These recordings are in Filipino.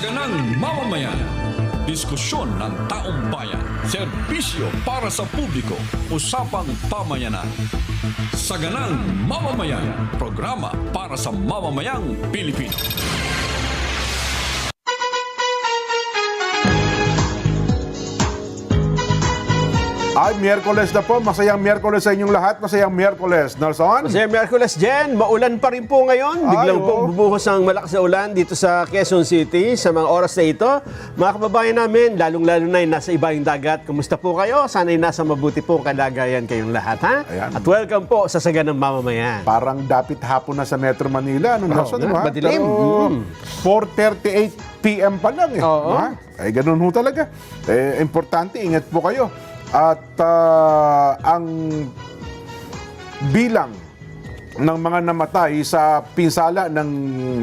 Saganang mamamayan. Diskusyon ng taong bayan. Serbisyo para sa publiko. Usapang pamayanan. Saganang mamamayan. Programa para sa mamamayang Pilipino. Ay, Miyerkules na po. Masayang Miyerkules sa inyong lahat. Masayang Miyerkules. Nelson? Kasi Miyerkules, Jen, maulan pa rin po ngayon. Biglang oo. po bubuhos ang malakas na ulan dito sa Quezon City sa mga oras na ito. Mga kababayan namin, lalong-lalo na yung nasa ibang dagat. Kumusta po kayo? Sana'y nasa mabuti po kalagayan kayong lahat, ha? Ayan. At welcome po sa Saganang Mamamayan. Parang dapit hapon na sa Metro Manila. Ano, Nelson? nga, Diba? madilim. Pero 4:38 p.m. pa lang eh. Oo. Ha? Ay, ganun ho talaga. Importante, ingat po kayo. At ang bilang ng mga namatay sa pinsala ng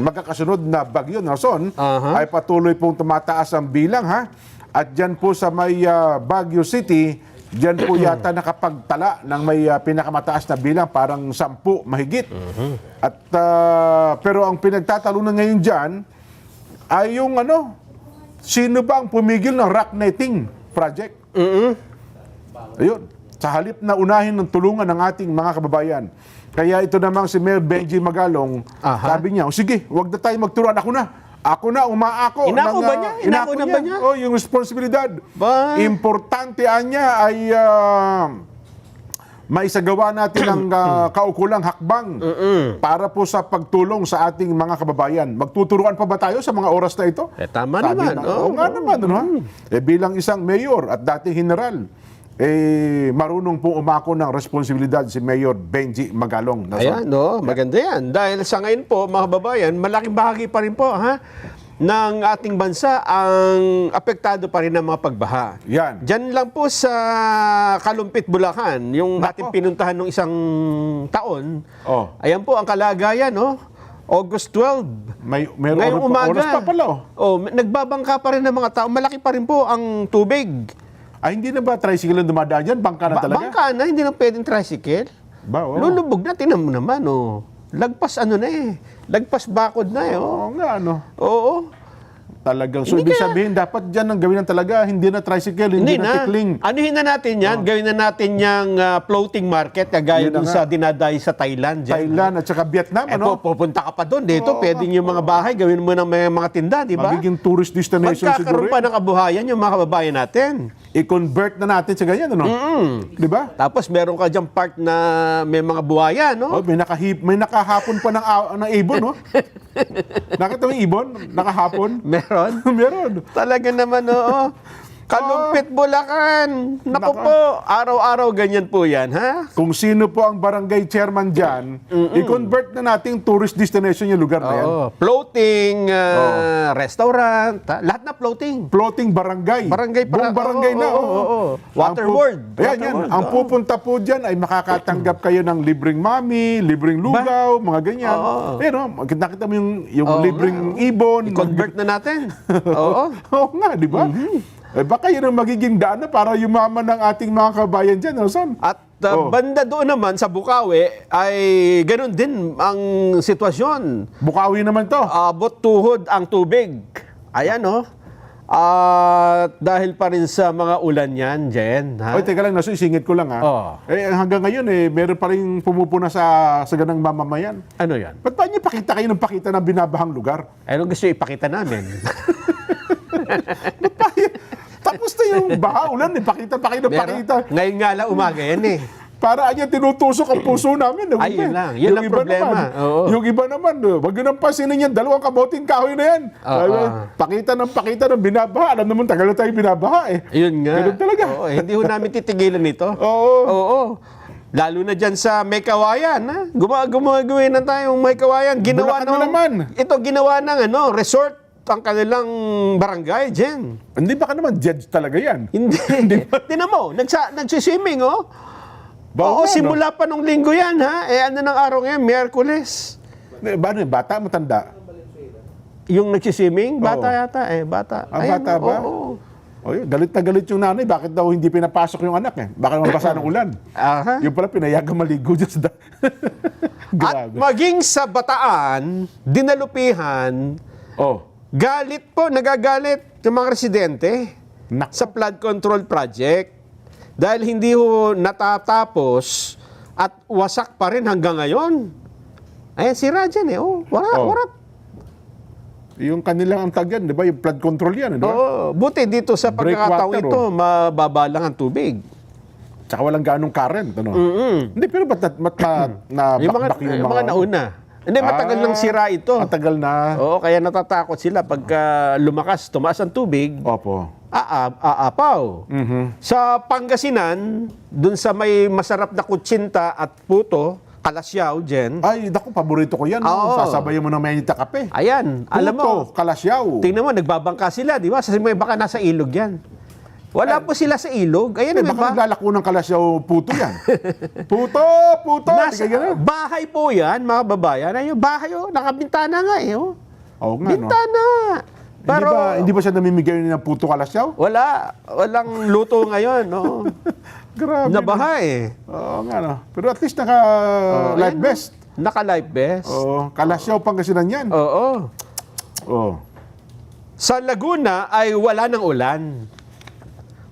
magkakasunod na bagyo, Nelson, ay patuloy pong tumataas ang bilang, ha? At dyan po sa may Baguio City, dyan po yata nakapagtala ng may pinakamataas na bilang, parang 10 mahigit. At pero ang pinagtatalunan ngayon dyan ay yung sino ba ang pumigil ng rock netting project? Ayun, sa halip na unahin ng tulungan ng ating mga kababayan. Kaya ito namang si Mayor Benji Magalong, sabi niya, sige, wag na tayo magturuan, ako na, umaako. Inako ba niya? Inako na ba niya? Oh, yung responsibilidad. Ba? Importante niya ay maisagawa natin ang kaukulang hakbang para po sa pagtulong sa ating mga kababayan. Magtuturuan pa ba tayo sa mga oras na ito? Tama Sabi naman. Oo nga naman. Bilang isang mayor at dating general, marunong po umako ng responsibilidad si Mayor Benji Magalong. Ayan, maganda yan. Dahil sa ngayon po, mga kababayan, malaking bahagi pa rin po, ng ating bansa ang apektado pa rin ng mga pagbaha. Yan. Diyan lang po sa Kalumpit, Bulacan, yung ating pinuntahan nung isang taon. Ayan po ang kalagayan, August 12. Meron Ngayong umaga. oras pa pala. Nagbabangka pa rin ng mga tao. Malaki pa rin po ang tubig. Ay, hindi na ba tricycle ang dumadaan dyan? Bangka na talaga? Bangka na, hindi na pwedeng tricycle. Lulubog na, tinan mo naman, Lagpas Lagpas bakod na, Oo nga, Oo. Talagang. So, ibig sabihin, dapat dyan ang gawin ng talaga, hindi na tricycle, hindi na tikling. Anuhin na natin yan, gawin na natin yung floating market, kagaya dun sa dinadayo sa Thailand. Dyan, Thailand at saka Vietnam, pupunta ka pa doon. Dito, pwedeng yung mga bahay, gawin mo ng mga tinda, di ba? Magiging tourist destination siguro. Magkakaroon pa ng kabuhayan yung mga kababayan natin. I-convert na natin sa ganyan, Di ba? Tapos meron ka dyan part na may mga buhaya, May nakahapon pa ng ibon, Nakita mo yung ibon? Nakahapon? Meron? Meron. Talaga naman, Kalumpit, Bulacan. Naku po, araw-araw ganyan po yan, ha? Kung sino po ang barangay chairman dyan, i-convert na nating tourist destination yung lugar na yan. Floating restaurant, lahat na floating. Floating barangay. Buong barangay na. Waterboard. Yan. Ang pupunta po dyan ay makakatanggap kayo ng libreng mami, libreng lugaw, mga ganyan. Nakita mo yung libreng ibon. I-convert na natin. Oo. Oo nga, di ba? Baka yun ang magiging daan na para yumaman ng ating mga kabayan dyan, Nelson. At banda doon naman sa Bukawi ay ganun din ang sitwasyon. Bukawi naman to. Abot tuhod ang tubig. Ayan, dahil pa rin sa mga ulan yan, Jen. Oy, teka lang, isingit ko lang, hanggang ngayon, meron pa rin pumupuna sa Saganang Mamamayan. Ano yan? Ba't ba niyo pakita kayo ng pakita ng binabahang lugar? Anong gusto ipakita namin? Tapos na yung baha, ulan, pakita. Ngayon nga lang umaga yan Para niya tinutusok ang puso namin. Ayun lang. Yun ang problema. Yung iba naman, wag yun ang pasinin yan, 2 kaboting kahoy na yan. Pakita ng binabaha. Alam naman, tagal na tayo binabaha Yun nga. Ganun talaga. Hindi ho namin titigilan ito. Oo. Lalo na dyan sa May Kawayan. Gumagawin na tayong May Kawayan. Ginawa ginawa ng resort ang kanilang barangay, Jen. Hindi ba ka naman judge talaga yan? Hindi. Tinan mo, nagsiswimming, simula pa nung linggo yan, ano ng araw ngayon? Miyerkules. Bata, matanda? Yung nagsiswimming? Bata yata, bata. Bata ba? Galit na galit yung nanay. Bakit daw hindi pinapasok yung anak Baka mabasa ng ulan. Yung pala, pinayagang maligo dyan sa... At maging sa Bataan, Dinalupihan, nagagalit yung mga residente Nako. sa flood control project dahil hindi ho natatapos at wasak pa rin hanggang ngayon. Ayan, sira dyan eh. Oh, warat. Yung kanilang ang tag yan, di ba? Yung flood control yan, di ba? Oo, buti dito sa pagkakataon Breakwater, ito, mababa lang ang tubig. Tsaka walang ganong current, ano? Hindi, pero ba't Yung bakbak mga, yung mga nauna. Hindi, matagal nang sira ito. Matagal na. Oo, kaya natatakot sila pagka lumakas, tumaas ang tubig, Opo. aapaw. Sa Pangasinan, dun sa may masarap na kutsinta at puto, Kalasyaw, Jen. Ay, naku, paborito ko yan. Oo. Sasabayan mo ng mainit na kape. Ayan, alam mo, Puto, kalasyaw. tingnan mo, nagbabangka sila, di ba? Sa may baka nasa ilog yan. Wala po sila sa ilog. Ayan, Eh, may baka naglalako ng kalasyaw puto yan. puto! Nasa Di ka ganun. bahay po yan, mga babayan. Ayun, bahay, oh, nakabintana nga eh. Oh. Oo nga, no? Bintana. Pero, hindi ba siya namimigay ng puto kalasyaw? walang luto ngayon, no? Grabe. Nabahay. Oo nga, no? Pero at least naka life Ayan, vest. Naka-life vest. Oo, kalasyaw Pangasinan yan. Oo. Oo. Sa Laguna ay wala ng ulan.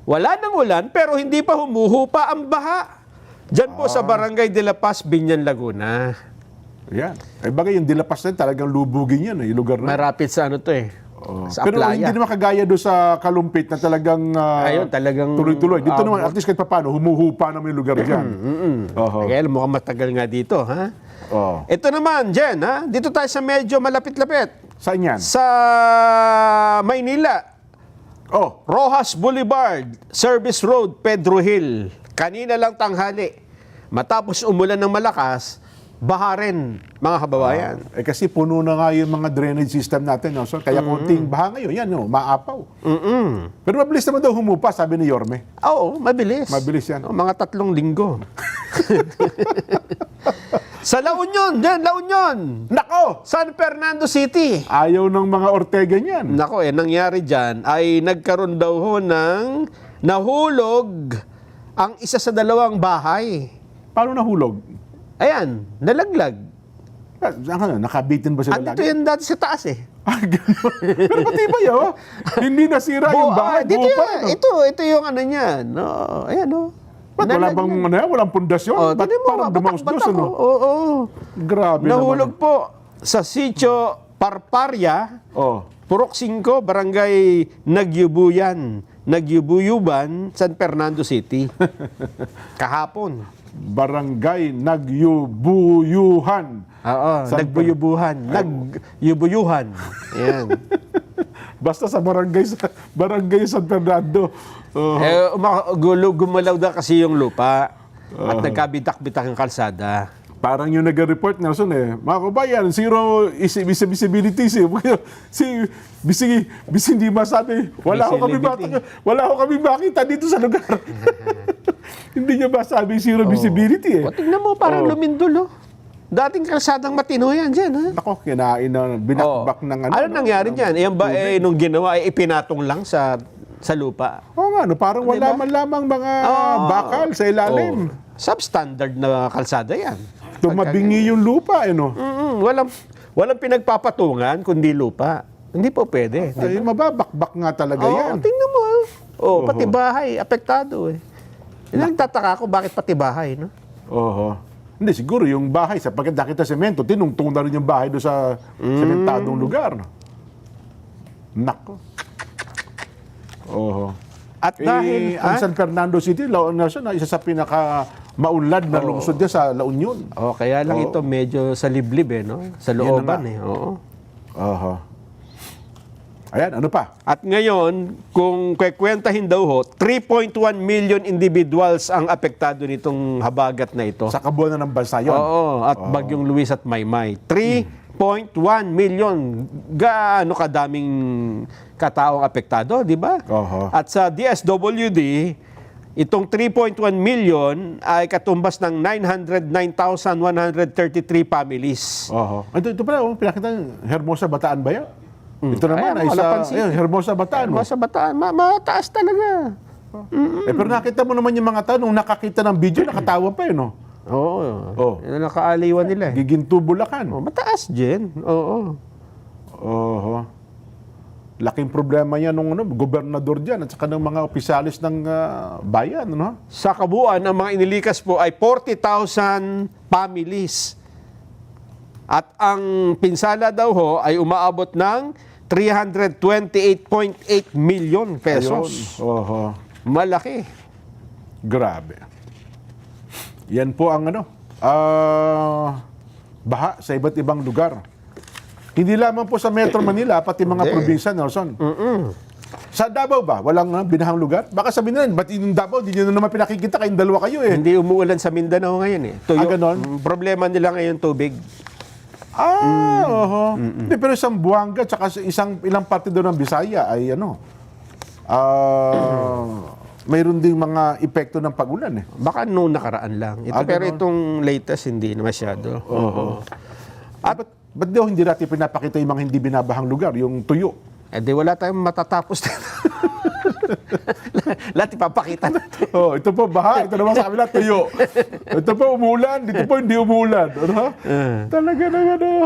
Wala ng ulan, pero hindi pa humuhupa ang baha. Diyan po sa Barangay de la Paz, Binyan, Laguna. Yan. Ay bagay, yung dilapas na yun, talagang lubugin yan, yung lugar na. Marapit sa ano to eh. Oo. Sa Pero playa. hindi naman kagaya doon sa Kalumpit na talagang Ayun, talagang tuloy-tuloy. Dito naman, abot. at least kahit paano, humuhupa naman yung lugar dyan. Oho. Kaya mukhang matagal nga dito, ha? Oo. Ito naman, Jen, ha? Dito tayo sa medyo malapit-lapit. Saan yan? Sa Maynila, Oh, Rojas Boulevard, Service Road, Pedro Hill. Kanina lang tanghali. Matapos umulan ng malakas, baha rin, mga kababayan. kasi puno na nga yung mga drainage system natin. No? So, kaya konting baha ngayon, yan, no? Maapaw. Pero mabilis naman daw humupa, sabi ni Yorme. Oo, mabilis. Mabilis yan. Oh, mga 3 linggo. Sa La Union, dyan, La Union. Nako! San Fernando City. Ayaw ng mga Ortega niyan. Nako, nangyari dyan ay nagkaroon daw ho ng nahulog ang isa sa 2 bahay. Paano nahulog? Ayan, nalaglag. Nakabitin ba sila Andito lagi? yan dati sa taas eh. Ah, ganun. Pero matibay, oh. Hindi nasira yung bahay. dito Buo yan. pa rin, oh. Ito yung ano niyan. No, ayan o. Ba't wala bang, walang pundasyon? Oh, Ba't tignan mo, parang dumausdos, batak-batak, ano? Oo. Grabe Nahulog naman. po sa Sitio Parparia, Oh. Purok 5, Barangay Nagyubuyuban, San Fernando City. Kahapon. Barangay Nagyubuyuhan. Oo, San nagbuyubuhan. Nagyubuyuhan. Ayan. Basta sa barangay San Fernando. Oh. Gumalaw daw kasi yung lupa at nagkabitak-bitak ang kalsada. Parang yung nag-report, Nelson, mga kabayan, zero visibility. Bising hindi masabi. Wala ko kami makita dito sa lugar. Hindi niya masabi zero visibility. O, tingnan mo, parang lumindol, oh. Dating kalsadang matino yan dyan, ha? Ako, kinain na binakbak ng ano. Ano nangyari dyan? Yan ba, nung ginawa, pinatong lang sa lupa? Oo nga, no, parang wala man lamang mga bakal sa ilalim. Substandard na kalsada yan. Tumabingi yung lupa, no? Walang pinagpapatungan, kundi lupa. Hindi po pwede. Ay, mababakbak nga talaga yan. Tingnan mo. Pati bahay, apektado eh. Nagtataka ako bakit pati bahay, no? Oho. Hindi, siguro yung bahay, sapagkat nakita semento, tinungtong na rin yung bahay doon sa sementadong lugar. No? Nako. Oho. At dahil, ang San Fernando City, isa sa pinaka maunlad na lungsod niya sa La Union. kaya lang ito medyo sa liblib eh, no? Sa looban na. eh, oo. Oho. Ayan, ano pa? At ngayon, kung kwekwentahin daw ho, 3.1 million individuals ang apektado nitong habagat na ito. Sa kabuuan ng bansa yun. Oo, at Bagyong Luis at Maymay. 3.1 million. Gaano kadaming kataong apektado, di ba? Oho. At sa DSWD, itong 3.1 million ay katumbas ng 909,133 families. Oho. Ito pala, pinakita yung Hermosa Bataan ba yan? Ito naman Ayan, ay wala sa pansin. Hermosa Bataan. Sa Bataan, mataas talaga. Pero nakita mo naman yung mga tao, nung nakakita ng video, nakatawa pa yun, no? Oo. Yun ang nakaaliwan nila eh. Giginto Bulacan. Mataas, Jen. Oo. Oho. Laking problema yan ng gobernador dyan at saka ng mga opisyalis ng bayan. Ano? Sa kabuuan, ang mga inilikas po ay 40,000 families. At ang pinsala daw ho ay umaabot ng 328.8 million pesos. Ayun. Oho. Malaki. Grabe. Yan po ang baha sa iba't ibang lugar. Hindi lamang po sa Metro Manila, pati mga probinsya, Nelson. Sa Davao ba? Walang binahang lugar? Baka sabihin nila, ba't yung Davao, di nyo na naman pinakikita, kayong dalawa kayo eh. Hindi umuulan sa Mindanao ngayon eh. Ganon? Problema nila ngayon tubig. Oho. Hindi, pero isang Buanga, tsaka ilang parte doon ng Bisaya ay mayroon ding mga epekto ng pag-ulan eh. Baka nung nakaraan lang. Pero itong latest, hindi na masyado. At ba't daw hindi natin pinapakita yung mga hindi binabahang lugar, yung tuyo? Di wala tayong matatapos. Lahat ipapakita natin. Ito po baha, ito naman sa kabila tuyo. Ito po umulan, dito po hindi umulan. Talaga na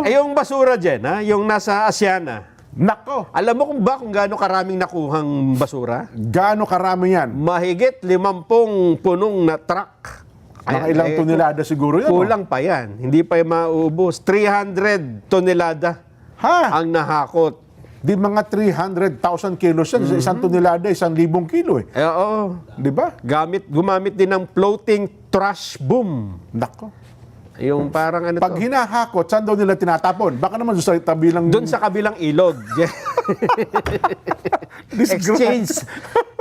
Yung basura dyan, yung nasa Asiana. Nako! Alam mo kung gaano karaming nakuhang basura? Gaano karami yan? Mahigit 50 punong na truck. Mga ilang tonelada siguro yan. Kulang pa yan. Hindi pa yung mauubos. 300 tonelada ang nahakot. Di mga 300,000 kilos yan. Sa isang tonelada, 1,000 kilo eh. Oo. Di ba? Gumamit din ng floating trash boom. Nako. Yung parang Pag hinahakot, saan daw nila tinatapon? Baka naman sa tabi lang... Doon sa kabilang ilog.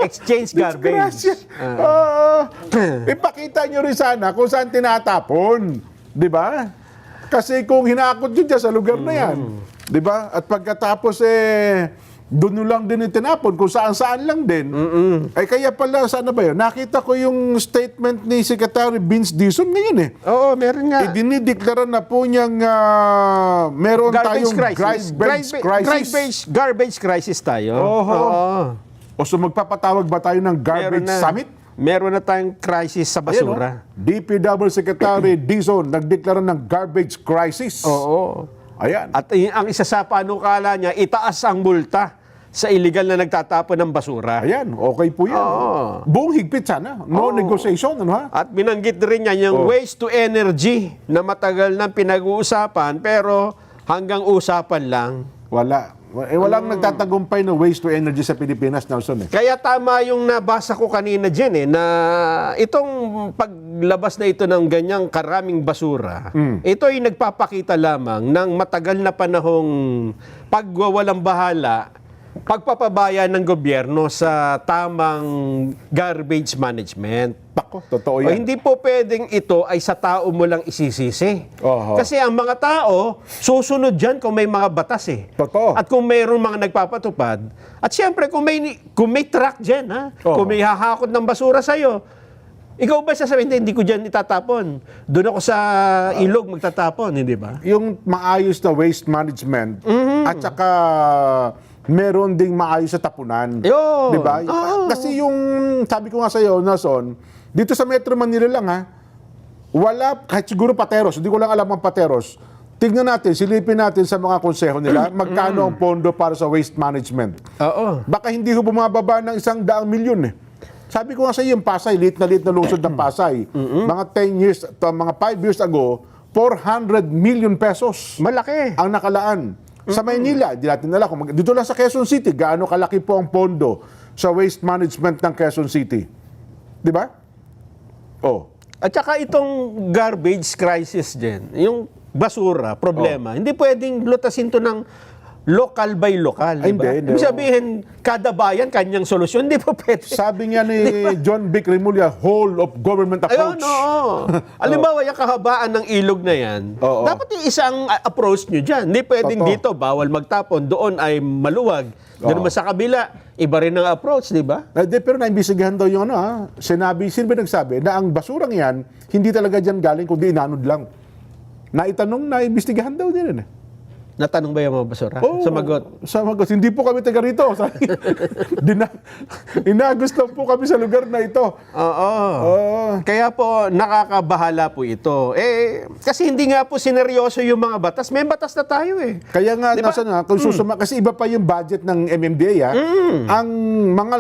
Exchange garbage. Ipakita nyo rin sana kung saan tinatapon. Di ba? Kasi kung hinakot nyo dyan sa lugar na yan, di ba? At pagkatapos doon lang din itinapon, kung saan-saan lang din. Ay kaya pala, sana ba yun? Nakita ko yung statement ni Secretary Vince Dizon ngayon eh. Oo, meron nga. Dinideklara na po niyang meron tayong Garbage crisis tayo. O so magpapatawag ba tayo ng garbage summit? Meron na tayong crisis sa basura. DPW Secretary Dizon nagdeklara ng garbage crisis. Oo. Ayan. At ang isa sa panukala niya, itaas ang multa sa illegal na nagtatapon ng basura. Ayan, okay po yan. Buong higpit sana. No negotiation, ano ha? At binanggit rin niya yung waste to energy na matagal nang pinag-uusapan pero hanggang usapan lang. Walang nagtatagumpay na waste to energy sa Pilipinas, Nelson eh. Kaya tama yung nabasa ko kanina dyan na itong paglabas na ito ng ganyang karaming basura, ito ay nagpapakita lamang ng matagal na panahong pagwawalang bahala, pagpapabaya ng gobyerno sa tamang garbage management. Pako, totoo yan. Hindi po pwedeng ito ay sa tao mo lang isisisi. Kasi ang mga tao, susunod dyan kung may mga batas eh. Totoo. At kung mayroong mga nagpapatupad. At siyempre, kung may truck dyan, kung may hahakot ng basura sa'yo, ikaw ba sasabihin, hindi ko dyan itatapon? Doon ako sa ilog magtatapon, hindi ba? Yung maayos na waste management at saka meron ding maayos sa tapunan. Yun. Di ba? Kasi yung, sabi ko nga sa'yo, Nelson, dito sa Metro Manila lang wala, kahit siguro Pateros, hindi ko lang alam ang Pateros, tignan natin, silipin natin sa mga konseho nila, magkano ang pondo para sa waste management. Baka hindi ho bumababa ng 100 milyon eh. Sabi ko nga sa iyo, yung Pasay, lit na lungsod ng Pasay. Mga 10 years, mga 5 years ago, 400 million pesos. Malaki. Ang nakalaan. Sa Maynila, di natin alam. Dito lang sa Quezon City, gaano kalaki po ang pondo sa waste management ng Quezon City. Di ba? At saka itong garbage crisis din, yung basura, problema, hindi pwedeng lutasin to ng local by local. Ay, diba? hindi. Ibig sabihin, kada bayan, kanyang solusyon. Hindi po pwede. Sabi nga ni John Vic Remulla, whole of government approach. Halimbawa, yung kahabaan ng ilog na yan, dapat yung isang approach nyo dyan. Hindi pwedeng dito, bawal magtapon. Doon ay maluwag. Doon naman sa kabila, iba rin ang approach, di ba? Pero naimbisigahan daw yung sino ba nagsabi na ang basurang yan, hindi talaga dyan galing, kundi inanod lang. Naitanong, naimbestigahan daw din. Natanong ba yung mga basura? Oo, Sumagot. Sumagot. Hindi po kami taga rito. Inagos lang po kami sa lugar na ito. Oo. Oo. Kaya po, nakakabahala po ito. Kasi hindi nga po sineryoso yung mga batas. May batas na tayo eh. Kaya nga, Diba? kung kasi iba pa yung budget ng MMDA. Ang mga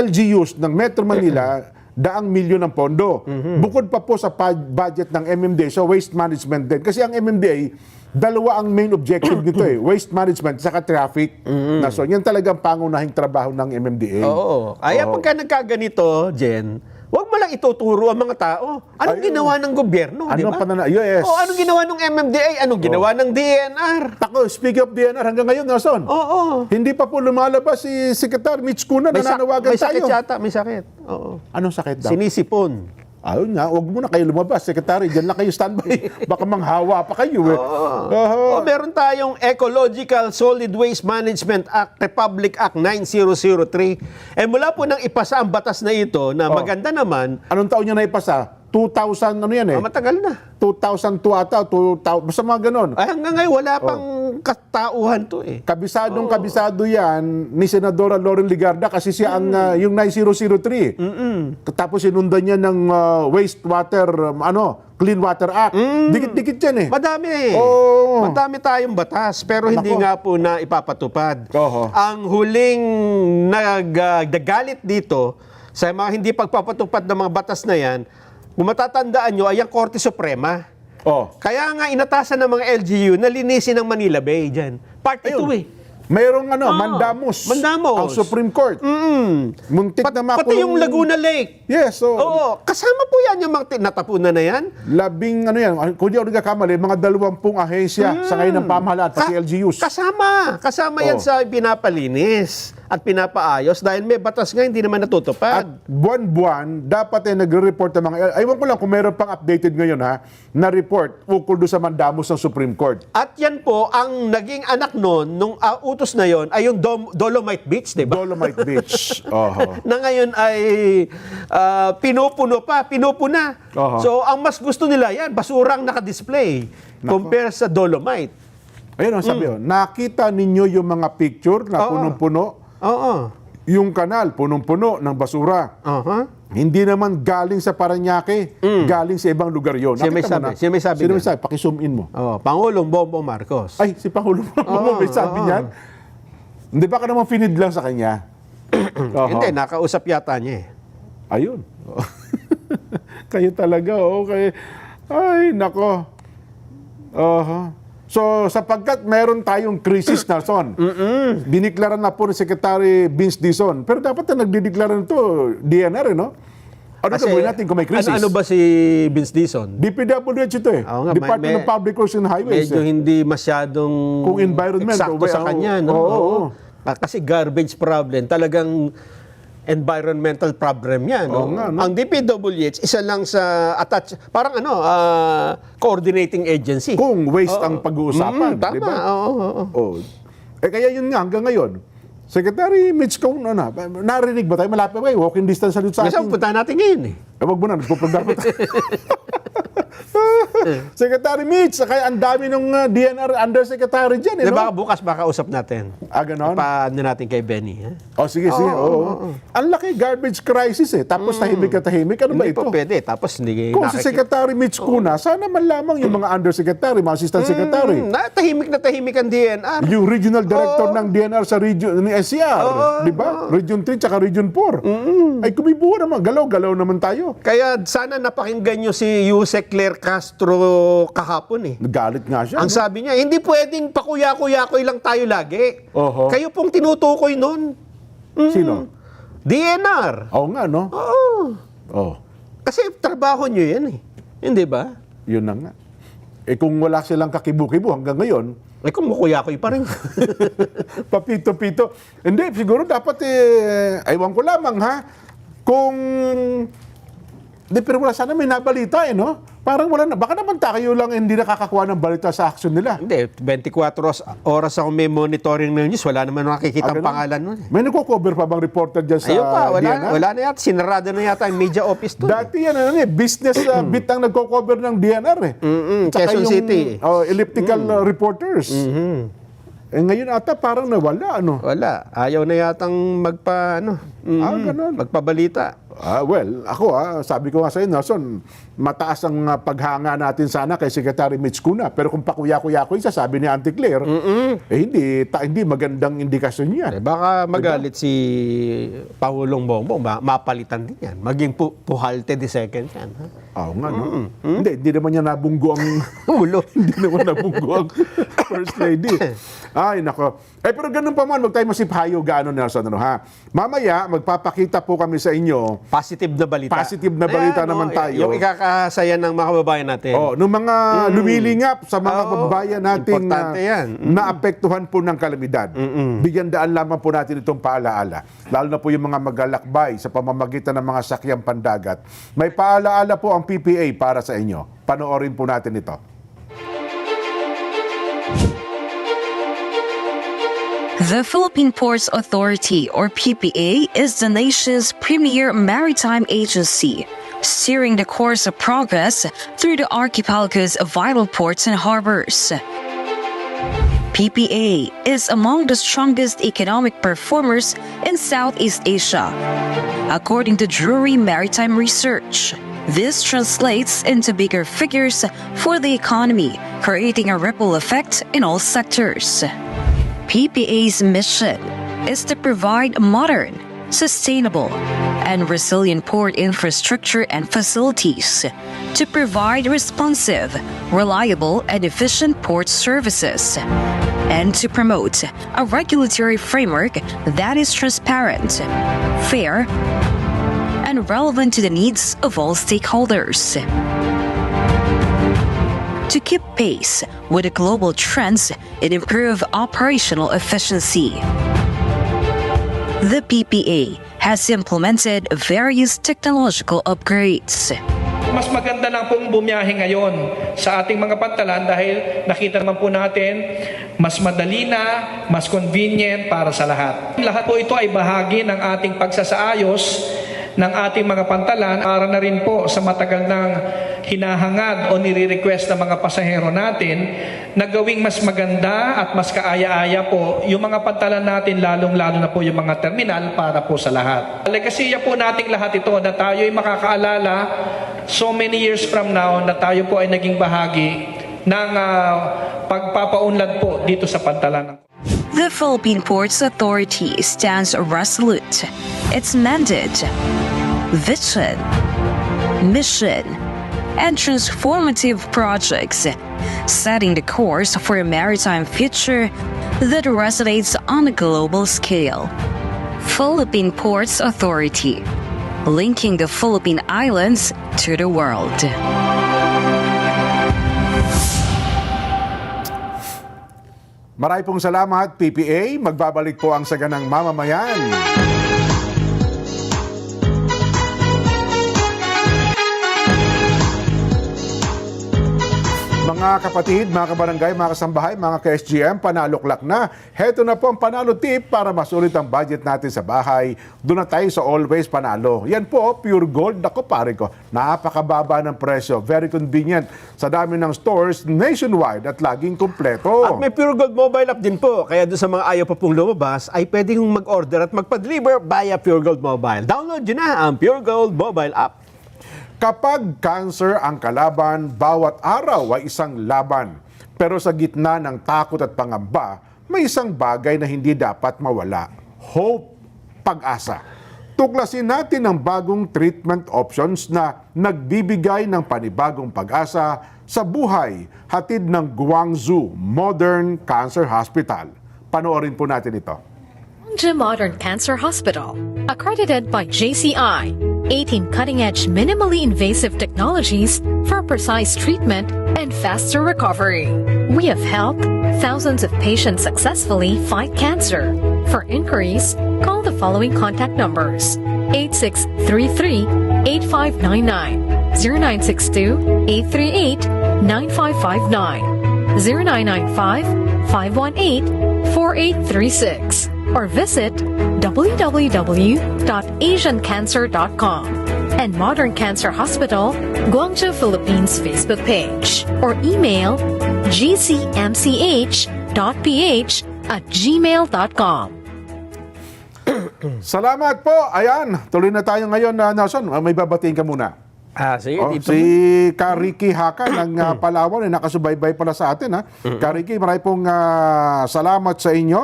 LGUs ng Metro Manila, daang milyon ng pondo. Bukod pa po sa budget ng MMDA, so waste management din. Kasi ang MMDA, dalawa ang main objective nito eh. Waste management saka traffic. So, yan talagang pangunahing trabaho ng MMDA. Oo. Kaya pagka nagkaganito, Jen, huwag mo lang ituturo ang mga tao. Anong ginawa ng gobyerno, di ba? Yes. O anong ginawa ng MMDA? Anong ginawa ng DNR? Ako, speaking of DNR, hanggang ngayon, Nelson, Oo. hindi pa po lumalabas si Secretary Mitch Kuna, nananawagan may sakit tayo. yata, may sakit. Oo. Anong sakit daw? Sinisipon. Ayun nga, huwag muna kayo lumabas, Secretary. Diyan lang kayo standby. Baka manghawa pa kayo eh. O meron tayong Ecological Solid Waste Management Act, Republic Act 9003. Mula po nang ipasa ang batas na ito, na maganda naman, Anong taon niya na ipasa? 2000, ano yan eh? matagal na. 2002 ata, 2000, basta mga ganon. Ay, hanggang ngayon, wala pang katauhan to eh. Kabisado yan ni Senadora Lauren Ligarda kasi siya ang yung 9003. Tapos sinundan niya ng wastewater, Clean Water Act. Dikit-dikit yan eh. Madami eh. Oo. Madami tayong batas, pero hindi Nako. nga po na ipapatupad. Oho. Ang huling nagagalit dito sa mga hindi pagpapatupad ng mga batas na yan, kung matatandaan nyo, ay ang Korte Suprema. Kaya nga inatasan ng mga LGU na linisin ang Manila Bay dyan. Part 2 eh. Mayroong Mandamos. Mandamos. Ang Supreme Court. Muntik na makulong. Pati yung Laguna Lake. Yes, so Oo, kasama po yan yung mga natapunan na yan. labing kung di ako nagkakamali, mga 20 ahensya sa ngayon ng pamahalaan, pati LGUs. Kasama yan sa pinapalinis at pinapaayos dahil may batas nga hindi naman natutupad. At buwan-buwan, dapat nagre-report ng mga, aywan ko lang kung meron pang updated ngayon na report ukol doon sa mandamos ng Supreme Court. At yan po, ang naging anak nun, nung utos na yon ay yung Dolomite Beach, di ba? Dolomite Beach. Oho. Na ngayon ay pinupuna. Oho. So, ang mas gusto nila yan, basura ang nakadisplay compare sa Dolomite. Ayun ang sabi, nakita ninyo yung mga picture na punong-puno, Oo. yung kanal, punong-puno ng basura. Hindi naman galing sa Parañaque, galing sa ibang lugar yon. Siya may sabi. Siya may sabi. Sino may sabi? Paki-zoom in mo. Pangulong Bongbong Marcos. Ay, si Pangulo mo may sabi niyan. Hindi ba ka naman finid lang sa kanya? Oho. Hindi, nakausap yata niya eh. Ayun. Kayo talaga, okay. Ay, nako. So, sapagkat meron tayong crisis, Nelson, diniklara na po ni Secretary Vince Dizon. Pero dapat na nagdideklara nito, DNR, no? Ano Kasi, gawin natin kung may crisis? Ano ba si Vince Dizon? DPWH ito eh. Oo nga, Department of Public Works and Highways. Medyo hindi masyadong Kung environment, eksakto sa kanya. No? oo. Kasi garbage problem, talagang environmental problem yan. No? Oo nga, no? Ang DPWH, isa lang sa parang coordinating agency. Kung waste ang pag-uusapan, Tama, di ba? oo. Kaya yun nga, hanggang ngayon, Secretary Mitch Kuna, narinig ba tayo? Malapit ba? Walking distance sa Kasi atin. punta natin ngayon eh. Wag mo na, nagpuprograma tayo. Secretary Mitch, kaya ang dami ng DNR undersecretary dyan. Eh, Di ba no? bukas baka usap natin? Ganon? Paano natin kay Benny? Ha? Sige. Oo. Ang laki garbage crisis eh. Tapos tahimik na tahimik. Ano ba Hindi ito? po pwede. Tapos hindi Kung si Secretary Mitch Kuna, sana man lamang yung mga undersecretary, mga assistant secretary. Na tahimik ang DNR. Yung regional director ng DNR sa region ni SCR, di ba? Region 3 tsaka Region 4. Ay kumibuo naman, galaw-galaw naman tayo. Kaya sana napakinggan nyo si Yusek Claire Castro kahapon eh. Nagalit nga siya. Ang sabi niya, hindi pwedeng pakuya-kuya-kuy lang tayo lagi. Oho. Kayo pong tinutukoy nun. Sino? DNR. Oo nga, no? Oo. Oh, Kasi trabaho nyo yan eh. Hindi ba? yun na nga. Kung wala silang kakibu-kibu hanggang ngayon, Ay kung makuya-kuy pa rin. papito-pito. Hindi, siguro dapat, aywan ko lamang ha, kung Di, pero wala, sana may nabalita no? Parang wala na. Baka naman tayo lang hindi nakakakuha ng balita sa action nila. Hindi, 24 oras ako may monitoring ng news. Wala naman nakikita ang ganun? pangalan nun. May nagko-cover pa bang reporter dyan sa Ayun pa, DNR? wala na yata. Sinarado na yata yung media office doon. Dati yan, business bit ang nagko-cover ng DNR Tsaka Quezon yung, City. elliptical reporters. Ngayon ata parang nawala, Wala. Ayaw na yatang ganun. magpabalita. Well, ako sabi ko nga sa inyo, Nelson, mataas ang paghanga natin sana kay Secretary Mitch Cuna. Pero kung pakuya-kuya ko isa, sabi ni Auntie Claire, hindi magandang indikasyon yan. Baka magalit si Pangulong Bongbong. Mapalitan din yan. Maging puhalte di second yan. Ha? Oo nga, no? Hindi naman niya nabunggo ang Ulo. hindi naman nabunggo ang First Lady. Ay, nako. Pero ganun pa man, wag tayo masiphayo gaano, Nelson, ha? Mamaya, magpapakita po kami sa inyo. Positive na balita. Positive na balita Ayan, naman tayo. Yung ikakasaya ng mga kababayan natin. Nung mga lumilingap sa mga kababayan nating importante yan. naapektuhan po ng kalamidad. Bigyan daan lamang po natin itong paalaala. Lalo na po yung mga maglalakbay sa pamamagitan ng mga sakyang pandagat. May paalaala po ang PPA para sa inyo. Panoorin po natin ito. The Philippine Ports Authority, or PPA, is the nation's premier maritime agency, steering the course of progress through the archipelago's vital ports and harbors. PPA is among the strongest economic performers in Southeast Asia, according to Drury Maritime Research. This translates into bigger figures for the economy, creating a ripple effect in all sectors. PPA's mission is to provide modern, sustainable, and resilient port infrastructure and facilities to provide responsive, reliable, and efficient port services, and to promote a regulatory framework that is transparent, fair, and relevant to the needs of all stakeholders. To keep pace with the global trends and improve operational efficiency. The PPA has implemented various technological upgrades. Mas maganda lang pong bumiyahe ngayon sa ating mga pantalan dahil nakita naman po natin mas madali na, mas convenient para sa lahat. Lahat po ito ay bahagi ng ating pagsasaayos ng ating mga pantalan para na rin po sa matagal ng hinahangad o nire-request ng mga pasahero natin na gawing mas maganda at mas kaaya-aya po yung mga pantalan natin, lalong-lalo na po yung mga terminal para po sa lahat. Legasiya po nating lahat ito na tayo ay makakaalala so many years from now na tayo po ay naging bahagi ng pagpapaunlad po dito sa pantalan. The Philippine Ports Authority stands resolute. Its mandate, vision, mission, and transformative projects, setting the course for a maritime future that resonates on a global scale. Philippine Ports Authority, linking the Philippine Islands to the world. Maraming pong salamat, PPA. Magbabalik po ang saganang mamamayan. Mga kapatid, mga kabarangay, mga kasambahay, mga ka-SGM, panaloklak na. Heto na po ang panalo tip para masulit ang budget natin sa bahay. Doon na tayo sa Always Panalo. Yan po, pure gold. Ako pare ko, napakababa ng presyo. Very convenient sa dami ng stores nationwide at laging kumpleto. At may Pure Gold mobile app din po. Kaya doon sa mga ayaw pa pong lumabas, ay pwedeng mag-order at magpa-deliver via Pure Gold Mobile. Download nyo na ang Pure Gold mobile app. Kapag cancer ang kalaban, bawat araw ay isang laban. Pero sa gitna ng takot at pangamba, may isang bagay na hindi dapat mawala. Hope, pag-asa. Tuklasin natin ang bagong treatment options na nagbibigay ng panibagong pag-asa sa buhay, hatid ng Guangzhou Modern Cancer Hospital. Panoorin po natin ito. Guangzhou Modern Cancer Hospital, accredited by JCI, 18 cutting-edge minimally invasive technologies for precise treatment and faster recovery. We have helped thousands of patients successfully fight cancer. For inquiries, call the following contact numbers: 8633 0962-838-9559, 0995-518-4836, or visit www.asiancancer.com and Modern Cancer Hospital, Guangzhou, Philippines Facebook page, or email gcmch.ph@gmail.com. Salamat po. Ayan, tuloy na tayo ngayon, Nelson. May babatiin ka muna. Sige, dito. Si Kariki Haka ng Palawan ay nakasubaybay pala sa atin. Kariki, marami pong salamat sa inyo.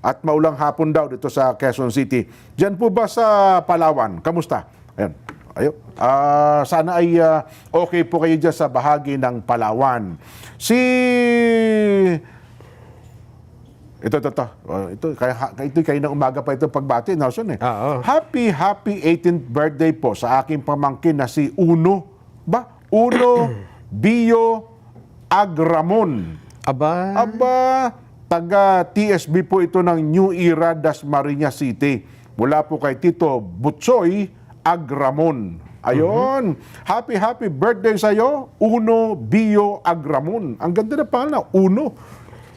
At maulang hapon daw dito sa Quezon City. Diyan po ba sa Palawan? Kamusta? Ayan. Sana ay okay po kayo dyan sa bahagi ng Palawan. Ito kayo ng umaga pa ito pagbati, Nelson eh. Happy 18th birthday po sa aking pamangkin na si Uno Bio Agramon. Aba, Taga TSB po ito ng New Era, Dasmariñas City. Mula po kay Tito Butsoy Agramon. Ayun. Happy birthday sa'yo, Uno Bio Agramon. Ang ganda na pangalan, Uno.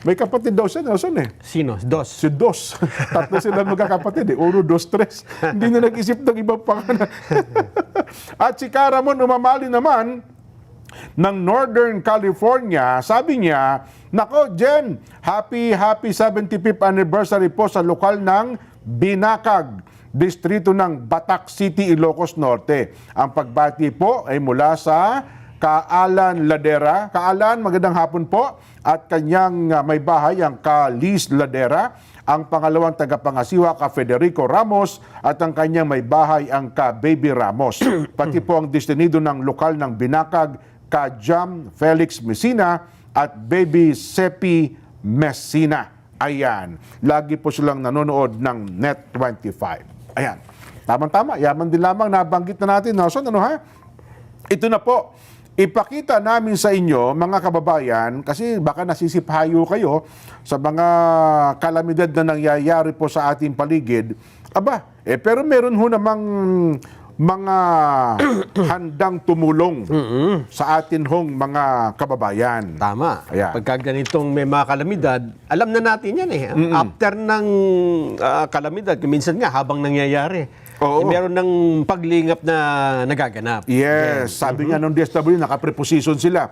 May kapatid daw siya, Nelson eh. sino? Dos. Si Dos. Tatlo sila magkakapatid eh. 1, 2, 3. Hindi na nag-isip ng ibang pangalan. At si Caramon umamali naman ng Northern California. Sabi niya, nako Jen, happy 75th anniversary po sa lokal ng Binakag, distrito ng Batac City, Ilocos Norte. Ang pagbati po ay mula sa Kaalan Ladera. Kaalan, magandang hapon po. At kanyang may bahay, ang Liz Ladera. Ang pangalawang tagapangasiwa, ka Federico Ramos. At ang kanyang may bahay, ang ka Baby Ramos. Pati po ang destinido ng lokal ng Binakag, ka Jam Felix Messina at Baby Sepi Messina. Ayan. Lagi po silang nanonood ng Net25. Ayan. Tama-tama. Yaman din lamang nabanggit na natin, Nelson. Ito na po. Ipakita namin sa inyo, mga kababayan, kasi baka nasisiphayo kayo sa mga kalamidad na nangyayari po sa ating paligid. Pero meron ho namang mga handang tumulong sa atin hong mga kababayan. Tama. Ayan. Pagka ganitong may mga kalamidad, alam na natin yan eh. After ng kalamidad, minsan nga habang nangyayari, meron ng paglingap na nagaganap. Yes. Sabi nga nung DSW, naka-preposition sila.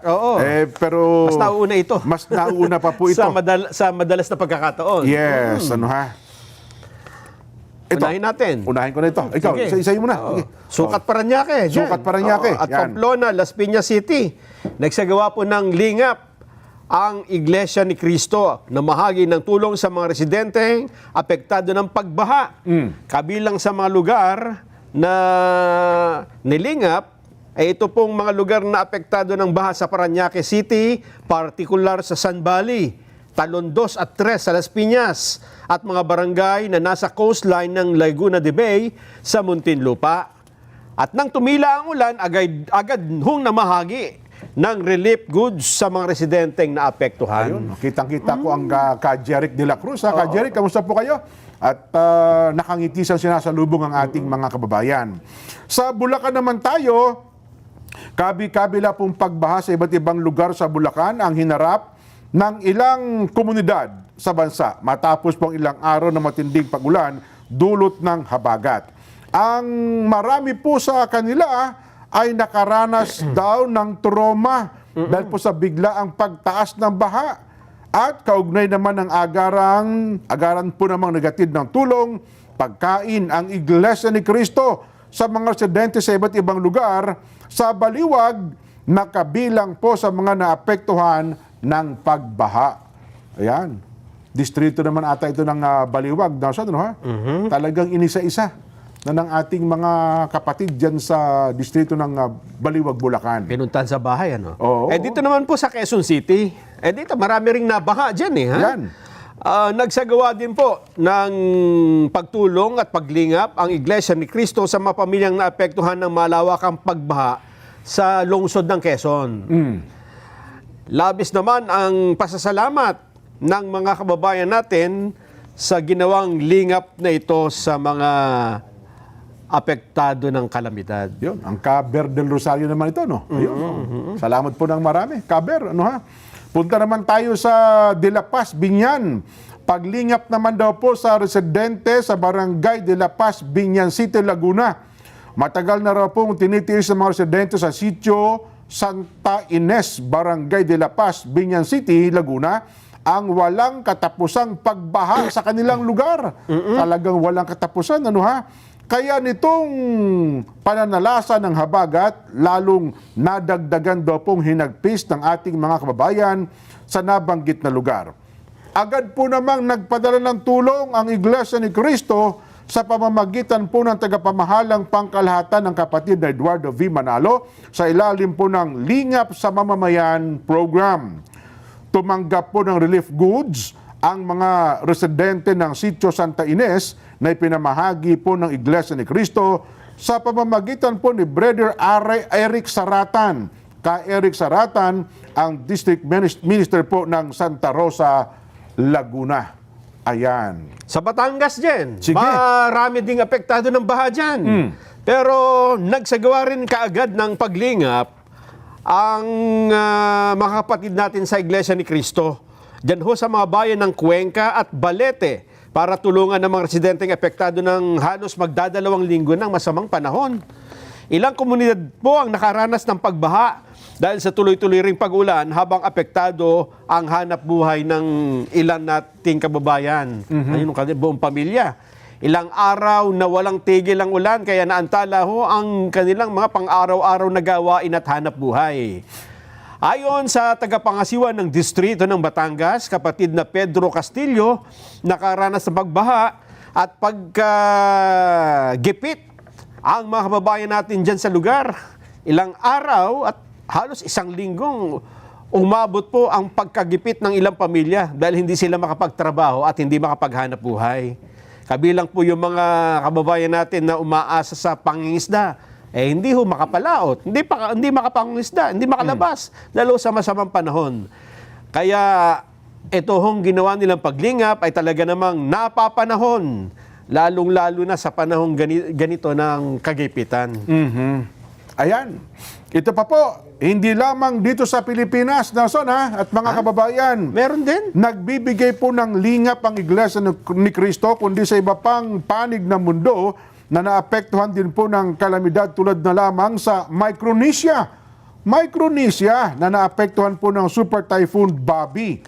Pero mas nauuna ito. Mas nauuna pa po ito. sa madalas na pagkakataon. Yes. Ito. Unahin ko na ito. Ikaw, isa-isayin mo na. Sukat Parañaque. Sukat Parañaque. At Yan. Pamplona, Las Piñas City. Nagsagawa po ng lingap ang Iglesia ni Cristo na mahagi ng tulong sa mga residente apektado ng pagbaha. Kabilang sa mga lugar na nilingap, ay ito pong mga lugar na apektado ng baha sa Parañaque City, partikular sa San Valley, Talon 2 at 3 sa Las Piñas, at mga barangay na nasa coastline ng Laguna de Bay sa Muntinlupa. At nang tumila ang ulan, agad hong namahagi ng relief goods sa mga residenteng naapektuhan. Ayun, kitang-kita ko ang ka-Jeric de la Cruz. Ka-Jeric, kamusta po kayo? At nakangiti sa sinasalubong ang ating mga kababayan. Sa Bulacan naman tayo, kabi-kabila pong pagbaha sa iba't ibang lugar sa Bulacan ang hinarap ng ilang komunidad sa bansa matapos pong ilang araw na matinding pagulan dulot ng habagat. Ang marami po sa kanila ay nakaranas daw ng trauma dahil po sa biglaang pagtaas ng baha. At kaugnay naman ng agaran po namang nagatid ng tulong, pagkain ang Iglesia ni Cristo sa mga residente sa iba't ibang lugar sa Baliwag na kabilang po sa mga naapektuhan ng pagbaha. Ayan. Distrito naman ata ito ng Baliwag. Talagang inisa-isa na ng ating mga kapatid dyan sa distrito ng Baliwag, Bulacan. Pinuntahan sa bahay, ano? Oo. Dito naman po sa Quezon City, dito marami ring nabaha dyan eh. Yan. Nagsagawa din po ng pagtulong at paglingap ang Iglesia ni Cristo sa mga pamilyang naapektuhan ng malawakang pagbaha sa lungsod ng Quezon. Labis naman ang pasasalamat ng mga kababayan natin sa ginawang lingap na ito sa mga apektado ng kalamidad. Yun, ang Caber del Rosario naman ito, no? Ayun, Salamat po ng marami. Caber, ano ha? Punta naman tayo sa De La Paz, Binyan. Paglingap naman daw po sa residente sa Barangay De La Paz, Binyan City, Laguna. Matagal na raw pong tinitiis ng mga residente sa sitio Santa Ines, Barangay De La Paz, Binyan City, Laguna, ang walang katapusang pagbaha sa kanilang lugar. Talagang walang katapusan, ano ha? Kaya nitong pananalasa ng habagat, lalong nadagdagan daw pong hinagpis ng ating mga kababayan sa nabanggit na lugar. Agad po namang nagpadala ng tulong ang Iglesia ni Cristo sa pamamagitan po ng tagapamahalang pangkalahatan ng kapatid na Eduardo V. Manalo sa ilalim po ng Lingap sa Mamamayan program. Tumanggap po ng relief goods ang mga residente ng Sitio Santa Ines na ipinamahagi po ng Iglesia ni Cristo sa pamamagitan po ni Brother Eric Saratan. Ka Eric Saratan, ang District Minister po ng Santa Rosa, Laguna. Ayan. Sa Batangas din, Sige. marami ding apektado ng baha dyan. Pero nagsagawa rin kaagad ng paglingap ang mga kapatid natin sa Iglesia ni Cristo. Diyan ho sa mga bayan ng Cuenca at Balete para tulungan ng mga residenteng apektado ng halos magdadalawang linggo ng masamang panahon. Ilang komunidad po ang nakaranas ng pagbaha dahil sa tuloy-tuloy ring pag-ulan habang apektado ang hanap buhay ng ilan nating kababayan. Ayun ang buong pamilya. Ilang araw na walang tigil ang ulan kaya naantala ho ang kanilang mga pang-araw-araw na gawain at hanap buhay. Ayon sa tagapangasiwa ng distrito ng Batangas, kapatid na Pedro Castillo, nakaranas ng pagbaha at pagkagipit ang mga kababayan natin dyan sa lugar. Ilang araw at halos isang linggong umabot po ang pagkagipit ng ilang pamilya dahil hindi sila makapagtrabaho at hindi makapaghanap buhay. Kabilang po yung mga kababayan natin na umaasa sa pangingisda. Hindi ho makapalaot, hindi makapangisda, hindi makalabas, lalo sa masamang panahon. Kaya ito hong ginawa nilang paglingap ay talaga namang napapanahon, lalong-lalo na sa panahong ganito ng kagipitan. Ayan. Ito pa po, hindi lamang dito sa Pilipinas, Nelson ha, at mga kababayan. Meron din. Nagbibigay po ng lingap ang Iglesia ni Cristo, kundi sa iba pang panig ng mundo na naapektuhan din po ng kalamidad tulad na lamang sa Micronesia. Micronesia na naapektuhan po ng Super Typhoon Bobby.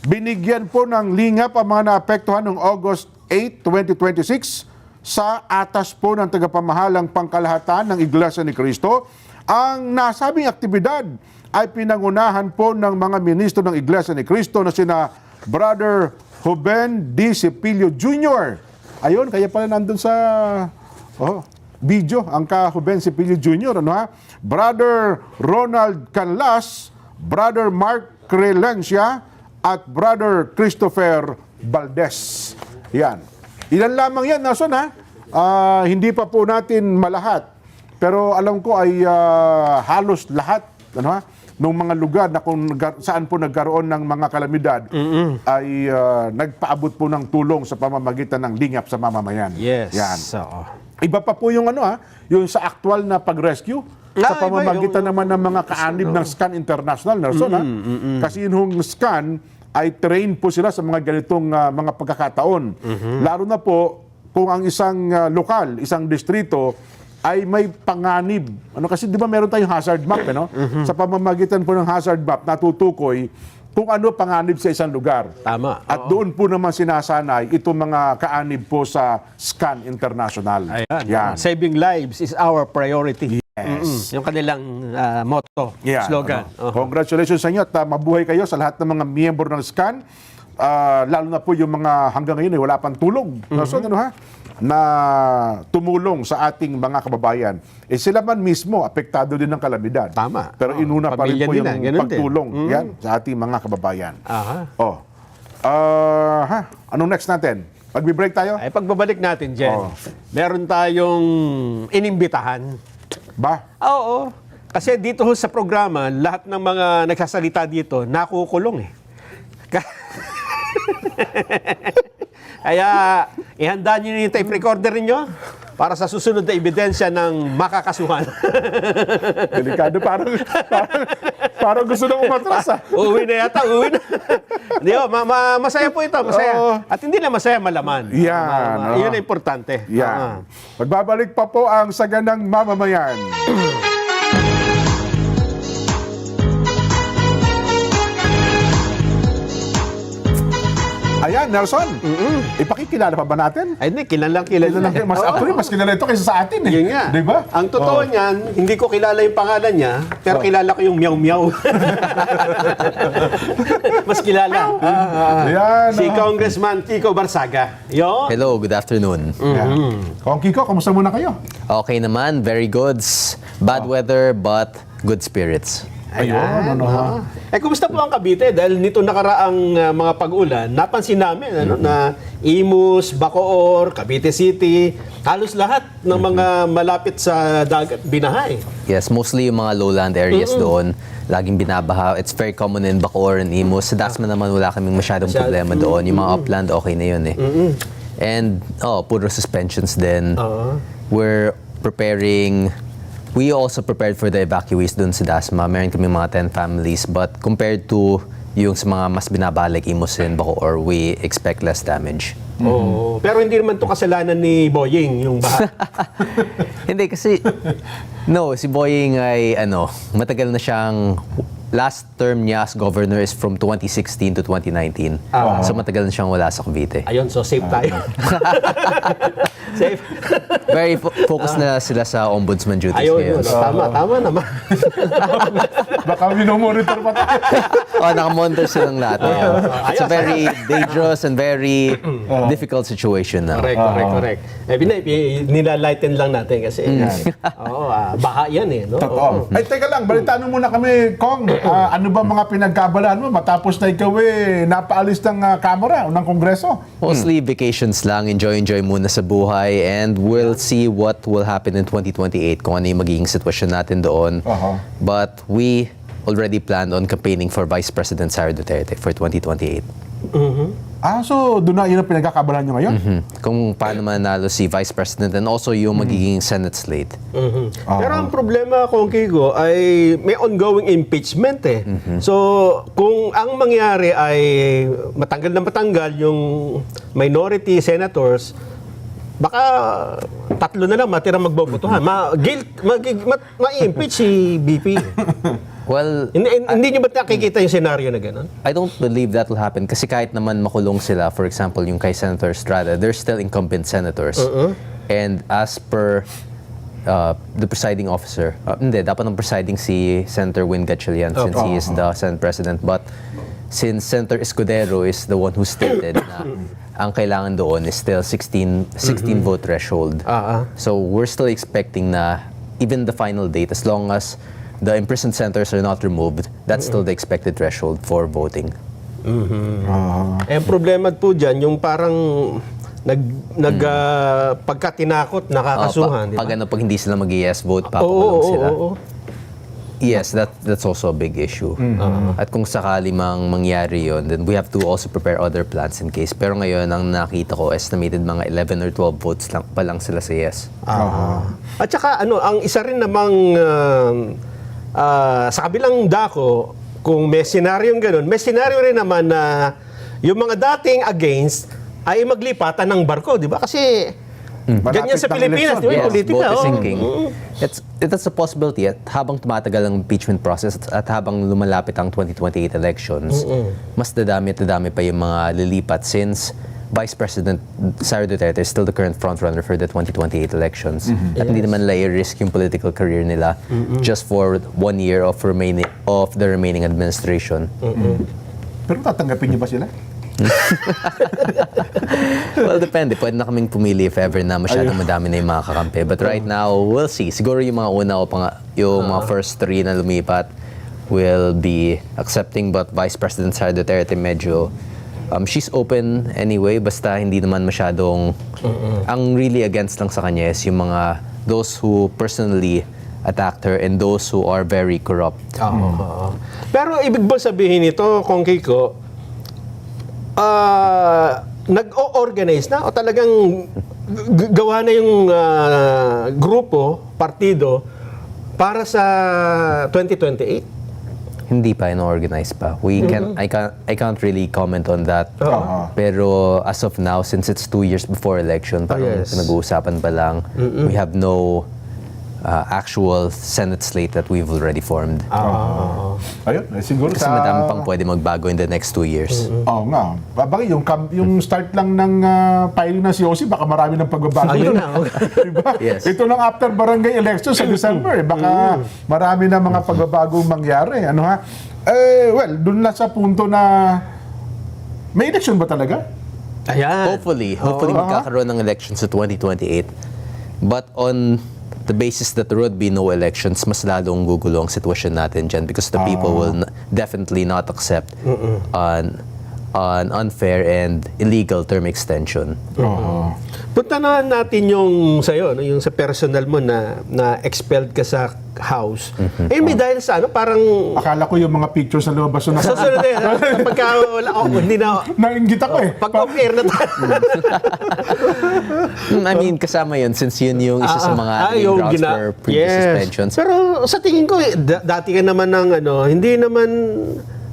Binigyan po ng lingap ang mga naapektuhan noong August 8, 2026 sa atas po ng tagapamahalang pangkalahatan ng Iglesia ni Cristo. Ang nasabing aktibidad ay pinangunahan po ng mga ministro ng Iglesia ni Cristo na sina Brother Ruben D. Cepillo Jr. Ayun, kaya pala nandun sa video ang ka-Ruben Cepillo Jr. Ano ha? Brother Ronald Canlas, Brother Mark Crelencia, at Brother Christopher Valdez. Yan. Ilan lamang yan, Nelson ha? Hindi pa po natin malahat. Pero alam ko ay halos lahat, ano ha? Nung mga lugar na kung saan po nagkaroon ng mga kalamidad ay nagpaabot po ng tulong sa pamamagitan ng lingap sa mamamayan. Yes. Yan. So, Iba pa po yung yung sa actual na pag-rescue sa pamamagitan naman ng mga kaanib ng SCAN International, Nelson ha. Kasi yung SCAN ay train po sila sa mga ganitong mga pagkakataon. Lalo na po kung ang isang lokal, isang distrito ay may panganib. Kasi di ba meron tayong hazard map, Sa pamamagitan po ng hazard map, natutukoy kung ano panganib sa isang lugar. Tama. At doon po naman sinasanay itong mga kaanib po sa SCAN International. ayan. Yan. Saving lives is our priority. Yes. Yung kanilang motto, Yan, slogan. Congratulations sa inyo at mabuhay kayo sa lahat ng mga miyembro ng SCAN. Lalo na po yung mga hanggang ngayon ay wala pang tulong. So, na tumulong sa ating mga kababayan. Sila man mismo, apektado din ng kalamidad. Tama. Pero inuna pa rin Pamilya po din yung ganun pagtulong din. yan sa ating mga kababayan. Aha. Anong next natin? Magbi-break tayo? Ay, pagbabalik natin, Jen, meron tayong inimbitahan. Ba? Oo. Kasi dito ho sa programa, lahat ng mga nagsasalita dito, nakukulong eh. Kaya, ihanda nyo yung tape recorder ninyo para sa susunod na ebidensya ng makakasuhan. Delikado, parang gusto na umatras, ah. Uwi na yata, uwi na. Hindi, masaya po ito, masaya. Oo. At hindi na masaya, malaman. Yan, Yun ang importante. Yan. Magbabalik pa po ang Saganang Mamamayan. Ayan, Nelson. Ipakikilala pa ba natin? Ay, hindi, kilala na. Mas actually, mas kilala ito kaysa sa atin eh. Yun nga. Di ba? Ang totoo niyan, hindi ko kilala yung pangalan niya, pero kilala ko yung meow meow. Mas kilala. Ayan. Si Congressman Kiko Barsaga. Yo. Hello, good afternoon. Kong Kiko, kamusta muna kayo? Okay naman, very good. Bad weather but good spirits. Ayun, ano. Kumusta po ang Cavite? Dahil nito nakaraang mga pag-ulan, napansin namin na Imus, Bacoor, Cavite City, halos lahat ng mga malapit sa dagat, binahay. Yes, mostly yung mga lowland areas doon, laging binabaha. It's very common in Bacoor and Imus. Sa Dasma naman wala kaming masyadong problema doon. Yung mga upland, okay na yun eh. And, puro suspensions din. We're preparing. We also prepared for the evacuees dun sa Dasma. Meron kami mga 10 families. But compared to yung sa mga mas binabalik Imus and Bacoor, we expect less damage. Pero hindi naman to kasalanan ni Boying, yung baha. Hindi kasi, si Boying ay matagal na siyang, last term niya as governor is from 2016 to 2019. So matagal na siyang wala sa Cavite. Ayun, so safe tayo. Safe. Very focused na sila sa ombudsman duties Ayun, ngayon. tama naman. Baka minomonitor pa tayo. Nakamonitor silang lahat. It's a very dangerous and very difficult situation now. Correct. Nilalighten lang natin kasi. Baha yan eh. No? Totoo. Ay, teka lang, balitaan mo muna kami, Kong. Ano ba mga pinagkabalaan mo matapos na ikaw napaalis ng Kamara o ng Kongreso? Mostly vacations lang, enjoy muna sa buhay, and we'll see what will happen in 2028 kung ano yung magiging sitwasyon natin doon. But we already planned on campaigning for Vice President Sara Duterte for 2028. So doon na yun ang pinagkakabalaan nyo ngayon? Kung paano manalo si Vice President and also yung magiging Senate slate. Pero ang problema, Kong Kiko, ay may ongoing impeachment eh. So, kung ang mangyari ay matanggal na matanggal yung minority senators, baka 3 na lang matira magbobotohan. Ma-impeach si BP. Well, Hindi nyo ba nakikita yung senaryo na gano'n? I don't believe that will happen kasi kahit naman makulong sila, for example, yung kay Senator Estrada, they're still incumbent senators. And as per the presiding officer, dapat ng presiding si Senator Win Gatchalian since he is the Senate President. But since Senator Escudero is the one who stated na ang kailangan doon is still 16 vote threshold. So we're still expecting na even the final date, as long as the imprisoned senators are not removed, that's still the expected threshold for voting. Ang problema po dyan, yung parang pagka tinakot, nakakasuhan. Pag hindi sila mag-yes vote, papakulong sila. Yes, that's also a big issue. At kung sakali mangyari yon, then we have to also prepare other plans in case. Pero ngayon, ang nakita ko, estimated mga 11 or 12 votes lang pa lang sila sa yes. At saka, ang isa rin namang sa kabilang dako, kung may senaryong ganun, may senaryo rin naman na yung mga dating against ay maglipatan ng barko, di ba? Kasi ganyan sa Pilipinas, di ba? Yung politika. Vote is sinking. It's a possibility at habang tumatagal ang impeachment process at habang lumalapit ang 2028 elections, mas dadami pa yung mga lilipat since Vice President Sara Duterte is still the current frontrunner for the 2028 elections. At hindi naman i-risk yung political career nila just for 1 year of the remaining administration. Pero tatanggapin niyo ba sila? Well, depende. Pwede na kaming pumili if ever na masyadong madami na yung mga kakampi. But right now, we'll see. Siguro yung mga una o yung mga first 3 na lumipat will be accepting, but Vice President Sara Duterte medyo she's open anyway, basta hindi naman masyadong ang really against lang sa kanya is yung mga those who personally attacked her and those who are very corrupt. Pero ibig ba sabihin nito, Kong Kiko, nag-o-organize na o talagang gawa na yung grupo, partido, para sa 2028? Hindi pa, inorganize pa. I can't really comment on that. Pero as of now, since it's 2 years before election, parang yes. pinag-uusapan pa lang. We have no actual Senate slate that we've already formed. Ayun, siguro Kasi madami pang pwede magbago in the next 2 years. Oo nga. Bagay, yung start lang ng filing ng COC, baka marami ng pagbabago. Ayun doon. na. Diba? Yes. Ito lang after barangay election sa December. Baka marami na mga pagbabagong mangyari. Ano ha? Well, dun na sa punto na may election ba talaga? Ayan. Hopefully magkakaroon ng elections sa 2028. But on the basis that there would be no elections, mas lalong gugulo ang sitwasyon natin dyan because the people will definitely not accept an unfair and illegal term extension. Punta na natin yung sa'yo, no? Yung sa personal mo na expelled ka sa house. May dahil sa parang Akala ko yung mga pictures na lumabas na susunod na pagka wala, hindi na, nainggit ako eh. pag off-air na tayo. I mean, kasama yun since yun yung isa sa mga yung grounds for previous suspensions. Pero sa tingin ko, dati ka naman ng hindi naman,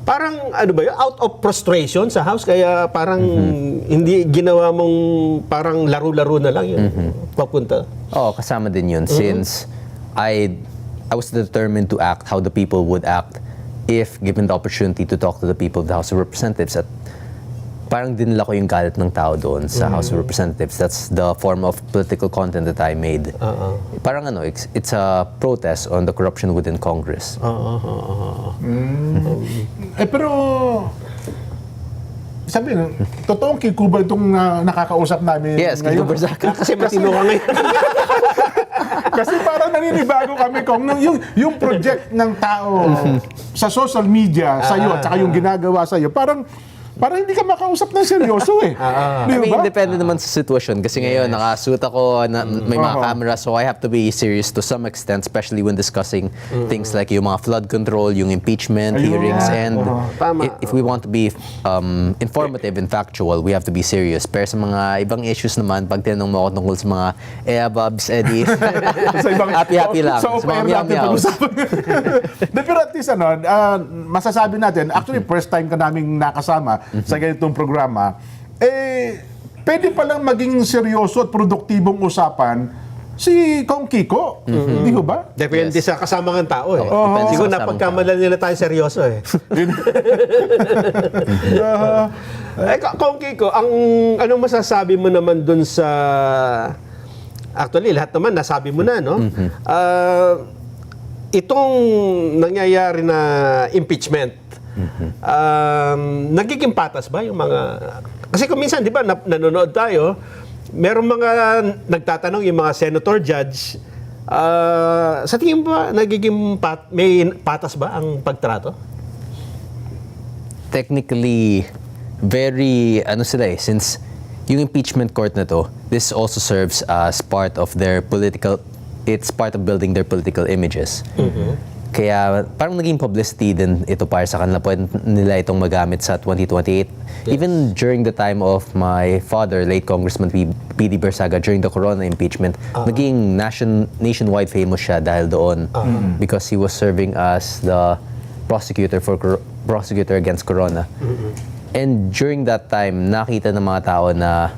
parang out of frustration sa house, kaya parang hindi ginawa mong parang laro-laro na lang yung papunta. Oo, kasama din yun since I was determined to act how the people would act if given the opportunity to talk to the people of the House of Representatives. At parang dinala ko yung galit ng tao doon sa House of Representatives. That's the form of political content that I made. Parang it's a protest on the corruption within Congress. Pero sabi, totoong kikuba itong nakakausap namin Yes, ngayon. Kiko Berzaca. Kasi matino ka ngayon. Kasi parang naninibago kami kung yung project ng tao sa social media sa'yo at saka yung ginagawa sa'yo, parang hindi ka makausap ng seryoso eh. Di I mean, ba? depende naman sa sitwasyon. Kasi ngayon, nakasuit ako, may mga camera, so I have to be serious to some extent, especially when discussing things like yung mga flood control, yung impeachment, hearings, and if we want to be informative and factual, we have to be serious. Pero sa mga ibang issues naman, pag tinanong mo ako tungkol sa mga Babs, Eddie, happy-happy lang. Sa Sa mga natin meow-meows. pag-usapan. Pero at least masasabi natin, actually first time ka naming nakasama sa ganitong programa, pwede palang maging seryoso at produktibong usapan si Kong Kiko. Hindi ho ba? Depende sa kasama ng tao eh. Depende Siguro sa kasamang napagkamalan nila tayo seryoso eh. Kung Kiko, anong masasabi mo naman dun sa... Actually, lahat naman nasabi mo na, no? Itong nangyayari na impeachment, nagiging patas ba yung mga... Kasi kung minsan, di ba, nanonood tayo, merong mga nagtatanong yung mga senator judge, sa tingin ba, nagiging may patas ba ang pagtrato? Technically, very, since yung impeachment court na to, this also serves as part of their it's part of building their political images. Kaya parang naging publicity din ito para sa kanila. Pwede nila itong magamit sa 2028. Even during the time of my father, late Congressman P.D. Berzaga, during the Corona impeachment, naging nationwide famous siya dahil doon because he was serving as the prosecutor against Corona. And during that time, nakita ng mga tao na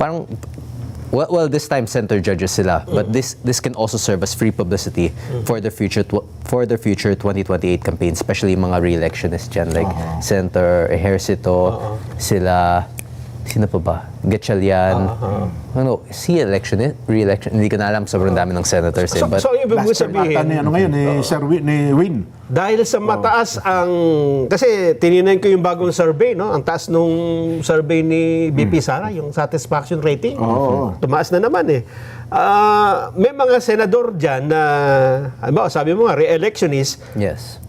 parang well, this time center judges sila, but this can also serve as free publicity for the future 2028 campaign, especially yung mga re-electionists dyan, like Senator Ejercito, sila, sino pa ba? Gatchalian. Re-election, hindi ko na alam, sobrang dami ng senators. So ibig mo sabihin, ni Win. dahil sa mataas ang... Kasi tininan ko yung bagong survey, no? Ang taas nung survey ni BP Sara, yung satisfaction rating. Tumaas na naman eh. May mga senador dyan na, sabi mo nga, re-electionist, Yes.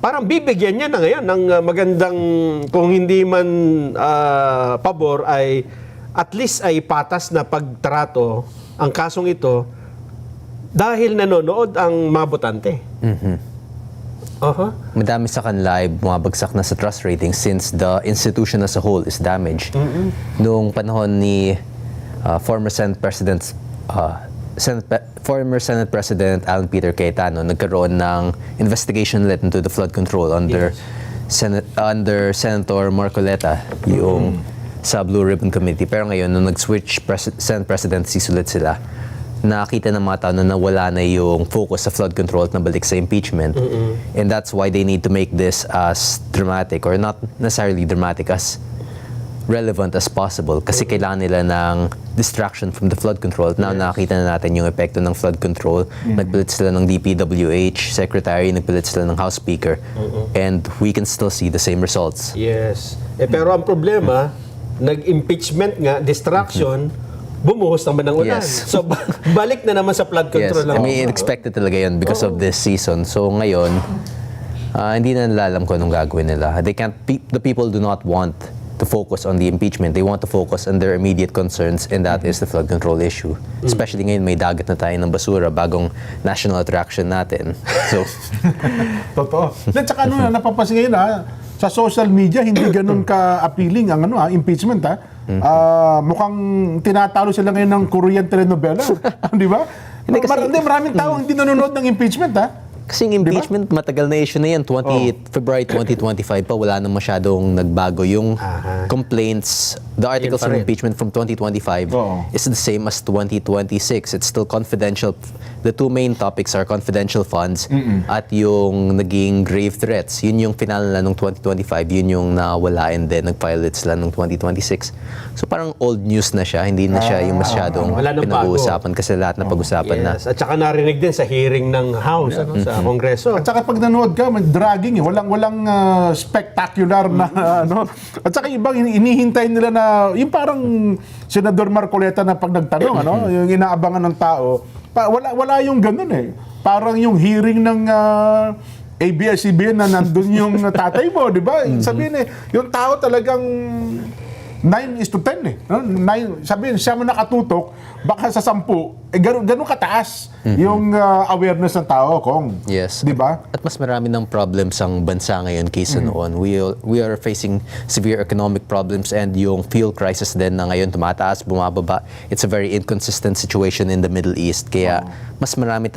parang bibigyan niya na ngayon ng magandang, kung hindi man pabor, ay at least ay patas na pagtrato ang kasong ito dahil nanonood ang mga botante. Madami sa kanila ay bumabagsak na sa trust rating since the institution as a whole is damaged. Noong panahon ni former Senate President Alan Peter Cayetano nagkaroon ng investigation ulit into the flood control under Senator Marcoleta, yung sa Blue Ribbon Committee. Pero ngayon, nung nag-switch Senate presidencies ulit sila, nakita ng mga tao na nawala na yung focus sa flood control at nabalik sa impeachment. And that's why they need to make this as dramatic, or not necessarily dramatic, as relevant as possible. Kasi kailangan nila ng distraction from the flood control. Now, nakita na natin yung epekto ng flood control. Nagpilit sila ng DPWH Secretary, nagpilit sila ng House Speaker. And we can still see the same results. Yes. Pero ang problema, nag-impeachment nga, distraction, bumuhos naman ng ulan. Yes. So, balik na naman sa flood Yes, control. I mean, expected talaga yun because of this season. So ngayon, hindi na nila alam kung anong gagawin nila. The people do not want to focus on the impeachment. They want to focus on their immediate concerns, and that is the flood control issue. Especially ngayon, may dagat na tayo ng basura, bagong national attraction natin. So, Totoo. At saka napapansin ngayon sa social media, hindi ganun ka-appealing ang impeachment mukhang tinatalo sila ngayon ng Korean telenovela. Di ba? Maraming tao hindi nanonood ng impeachment kasi yung impeachment, matagal na issue na yan. February 2025 pa, wala na masyadong nagbago. Yung complaints, the articles of impeachment from 2025 is the same as 2026. It's still confidential. The two main topics are confidential funds at yung naging grave threats. Yun yung final na nung 2025, yun yung nawala, and then nag-file it sila nung 2026. So parang old news na siya, hindi na siya yung masyadong pinag-uusapan kasi lahat na pag-usapan na. At saka narinig din sa hearing ng House, sa Kongreso. At saka pag nanood ka, may dragging walang spectacular na At saka ibang inihintay nila na yung parang Senador Marcoleta na pag nagtanong yung inaabangan ng tao, wala yung ganun Parang yung hearing ng ABS-CBN na nandun yung tatay mo, di ba? Sabihin yung tao talagang 9:10 Sabihin, siya mo nakatutok, baka sa 10, ganun kataas yung awareness ng tao, Kong. Yes. Di ba? At mas marami ng problems ang bansa ngayon kaysa noon. We are facing severe economic problems, and yung fuel crisis din na ngayon tumataas, bumababa. It's a very inconsistent situation in the Middle East. Kaya mas marami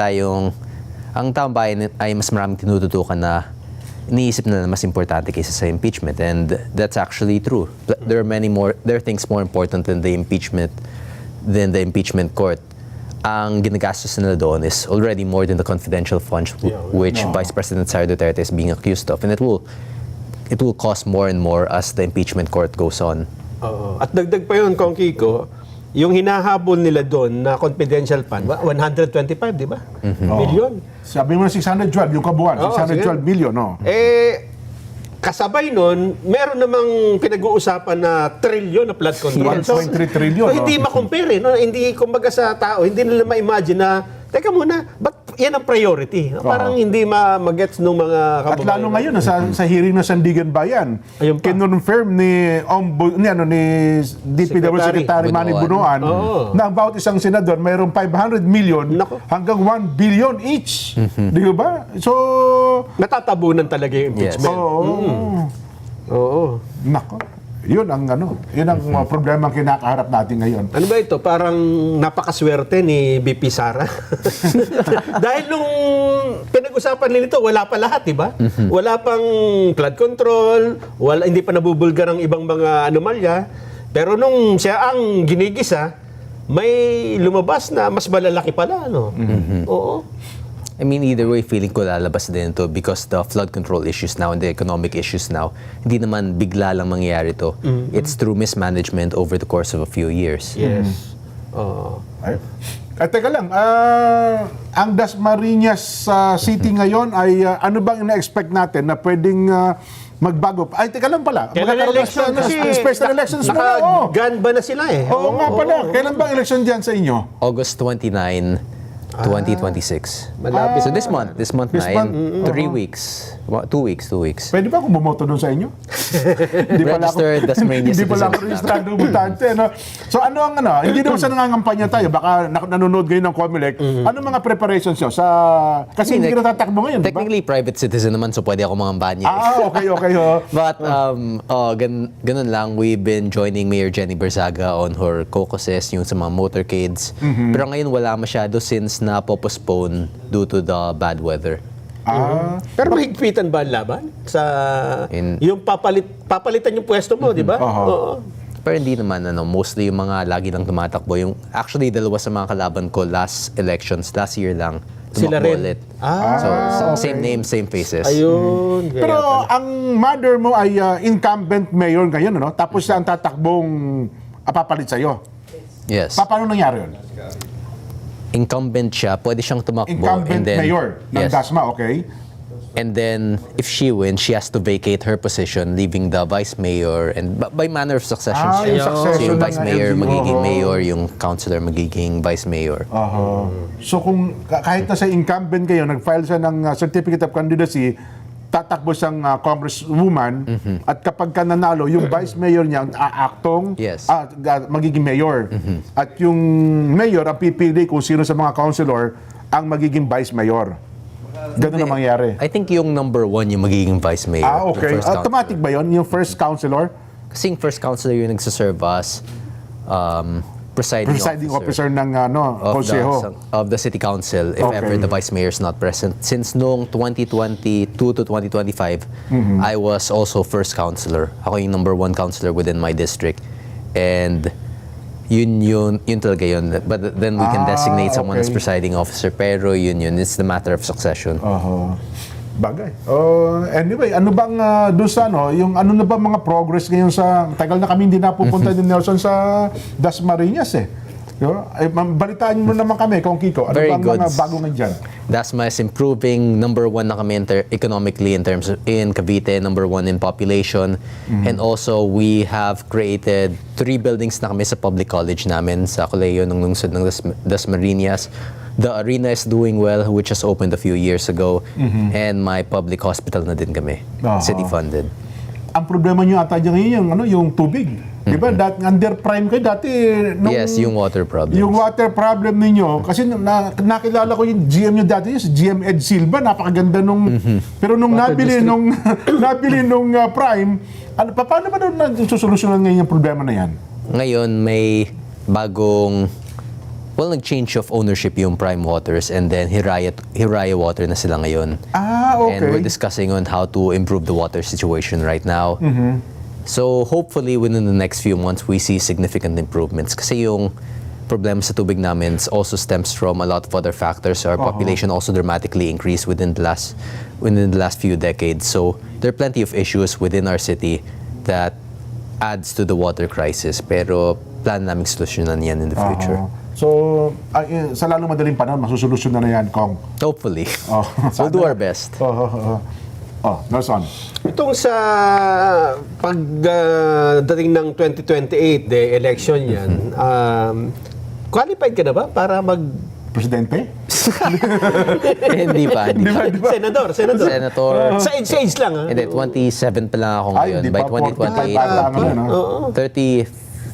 ang taong bayan ay mas maraming tinututukan na iniisip na mas importante kaysa sa impeachment, and that's actually true. There are things more important than the impeachment court. Ang ginagastos nila doon is already more than the confidential funds which Vice President Sara Duterte is being accused of, and it will cost more and more as the impeachment court goes on. At dagdag pa yun, Kong Kiko, yung hinahabol nila doon na confidential fund, 125, di ba? Million. Sabi mo na 612, yung kabuuan, 612 million, Kasabay nun, meron namang pinag-uusapan na trillion na flood control. 1.3 trillion. So, hindi ma-compare, Hindi, kumbaga sa tao, hindi nila ma-imagine na, teka muna, ba't yan ang priority? Parang hindi ma-gets nung mga kababayan. At lalo ngayon, sa hearing ng Sandigan Bayan, kinonfirm ni DPW Secretary Manny Bunuan na bawat isang senador mayroong 500 million hanggang 1 billion each. Di ba? So, natatabunan talaga yung impeachment. Oo. Nako. Yun ang problema ang kinakaharap natin ngayon. Ano ba ito? Parang napakaswerte ni BP Sara. Dahil nung pinag-usapan nila ito, wala pa lahat, di ba? Wala pang flood control, hindi pa nabubulgar ang ibang mga anomalya. Pero nung siya ang ginigisa, may lumabas na mas malalaki pala, Oo. I mean, either way, feeling ko lalabas din ito because the flood control issues now and the economic issues now, hindi naman bigla lang mangyayari ito. It's through mismanagement over the course of a few years. Yes. Teka lang, ang Dasmariñas City ngayon ay ano bang ina-expect natin na pwedeng magbago? Ay, teka lang pala. Magkakaroon ng special elections muna. Naka-gun ba na sila Oo nga pala. Kailan bang election dyan sa inyo? August 29, 2026. Malapit. So this month This na, month? in 3 weeks. 2 weeks. Pwede ba akong bumoto doon sa inyo? Hindi Registered Dasmariñas Hindi pala ako citizen. registrado butante. No? So ano ang hindi naman sa nangangampanya tayo. Baka nanonood ngayon ng Comelec. Ano mga preparations nyo? Kasi hindi ka natatakbo ngayon, di ba? Technically, private citizen naman, so pwede ako mangambanya. Okay. Ho. But, ganun lang, we've been joining Mayor Jenny Berzaga on her caucuses, yung sa mga motorcades. Pero ngayon, wala masyado since na-postpone due to the bad weather. Pero mahigpitan ba ang laban? Yung papalitan yung pwesto mo, di ba? Oo. Pero hindi naman, mostly yung mga lagi lang tumatakbo. Actually, dalawa sa mga kalaban ko last year lang, Sila tumakbo rin? ulit. okay. Same name, same faces. Ayun. kaya Pero pala. ang mother mo ay incumbent mayor ngayon, ano? Tapos siya ang tatakbong papalit sa'yo. Yes. Paano nangyari yun? Incumbent siya, pwede siyang tumakbo. Incumbent and then, mayor ng yes. Dasma, okay? And then, if she wins, she has to vacate her position, leaving the vice mayor, and by manner of succession yung siya. succession So yung ng vice mayor LGU. magiging mayor, yung councilor magiging vice mayor. So kung kahit na sa incumbent kayo, nag-file siya ng certificate of candidacy, tatakbo siyang congresswoman, at kapag ka nanalo, yung vice mayor niya, aaktong, Yes. magiging mayor. At yung mayor, ang pipili kung sino sa mga councilor ang magiging vice mayor. Ganun ang mangyari. I think yung number 1 yung magiging vice mayor. Okay. yung first Automatic ba yun? Yung first councilor? Kasi yung first councilor yung nagsaserve as presiding Officer ng of the city council if Okay. ever the vice mayor is not present. Since noong 2022 to 2025, I was also first councilor. Ako yung number 1 councilor within my district. And yun talaga yun. But then we can designate someone as okay. presiding officer. Pero yun. It's the matter of succession. Bagay. Anyway, ano bang doon sa yung ano na ba mga progress ngayon sa tagal na kami hindi napupunta din Nelson sa Dasmariñas eh. Balitaan mo naman kami kung Kiko. Ano Very bang good. mga bago nga dyan? Dasma is improving. Number 1 na kami economically in terms of in Cavite, number 1 in population. And also, we have created 3 buildings na kami sa public college namin sa Colegio ng lungsod ng Dasmariñas. The arena is doing well, which has opened a few years ago. And my public hospital na din kami, city funded. Ang problema nyo ata dyan ngayon yung tubig. Di ba? Under prime kayo dati. Yes, yung water problem. Yung water problem ninyo, kasi nakilala ko yung GM nyo dati, si GM Ed Silva, napakaganda nung, pero nung nabili nung Prime, paano ba doon susolusyonan ngayon yung problema na yan? Ngayon, may bagong, nag-change of ownership yung Prime Waters and then Hiraya Water na sila ngayon. Okay. And we're discussing on how to improve the water situation right now. So hopefully within the next few months we see significant improvements kasi yung problema sa tubig namin also stems from a lot of other factors. Our population also dramatically increased within the last few decades. So there are plenty of issues within our city that adds to the water crisis. Pero plan naming solusyonan yan in the future. So, sa lalong madaling panahon, masusolusyonan na yan, Kong. Hopefully. We'll do our best. Nelson. Itong sa pagdating ng 2028, the election yan, qualified ka na ba para Presidente? Hindi pa. Senador. Senator. Sa age lang, ha? Hindi, 27 pa lang ako ngayon. Hindi By pa, 2028,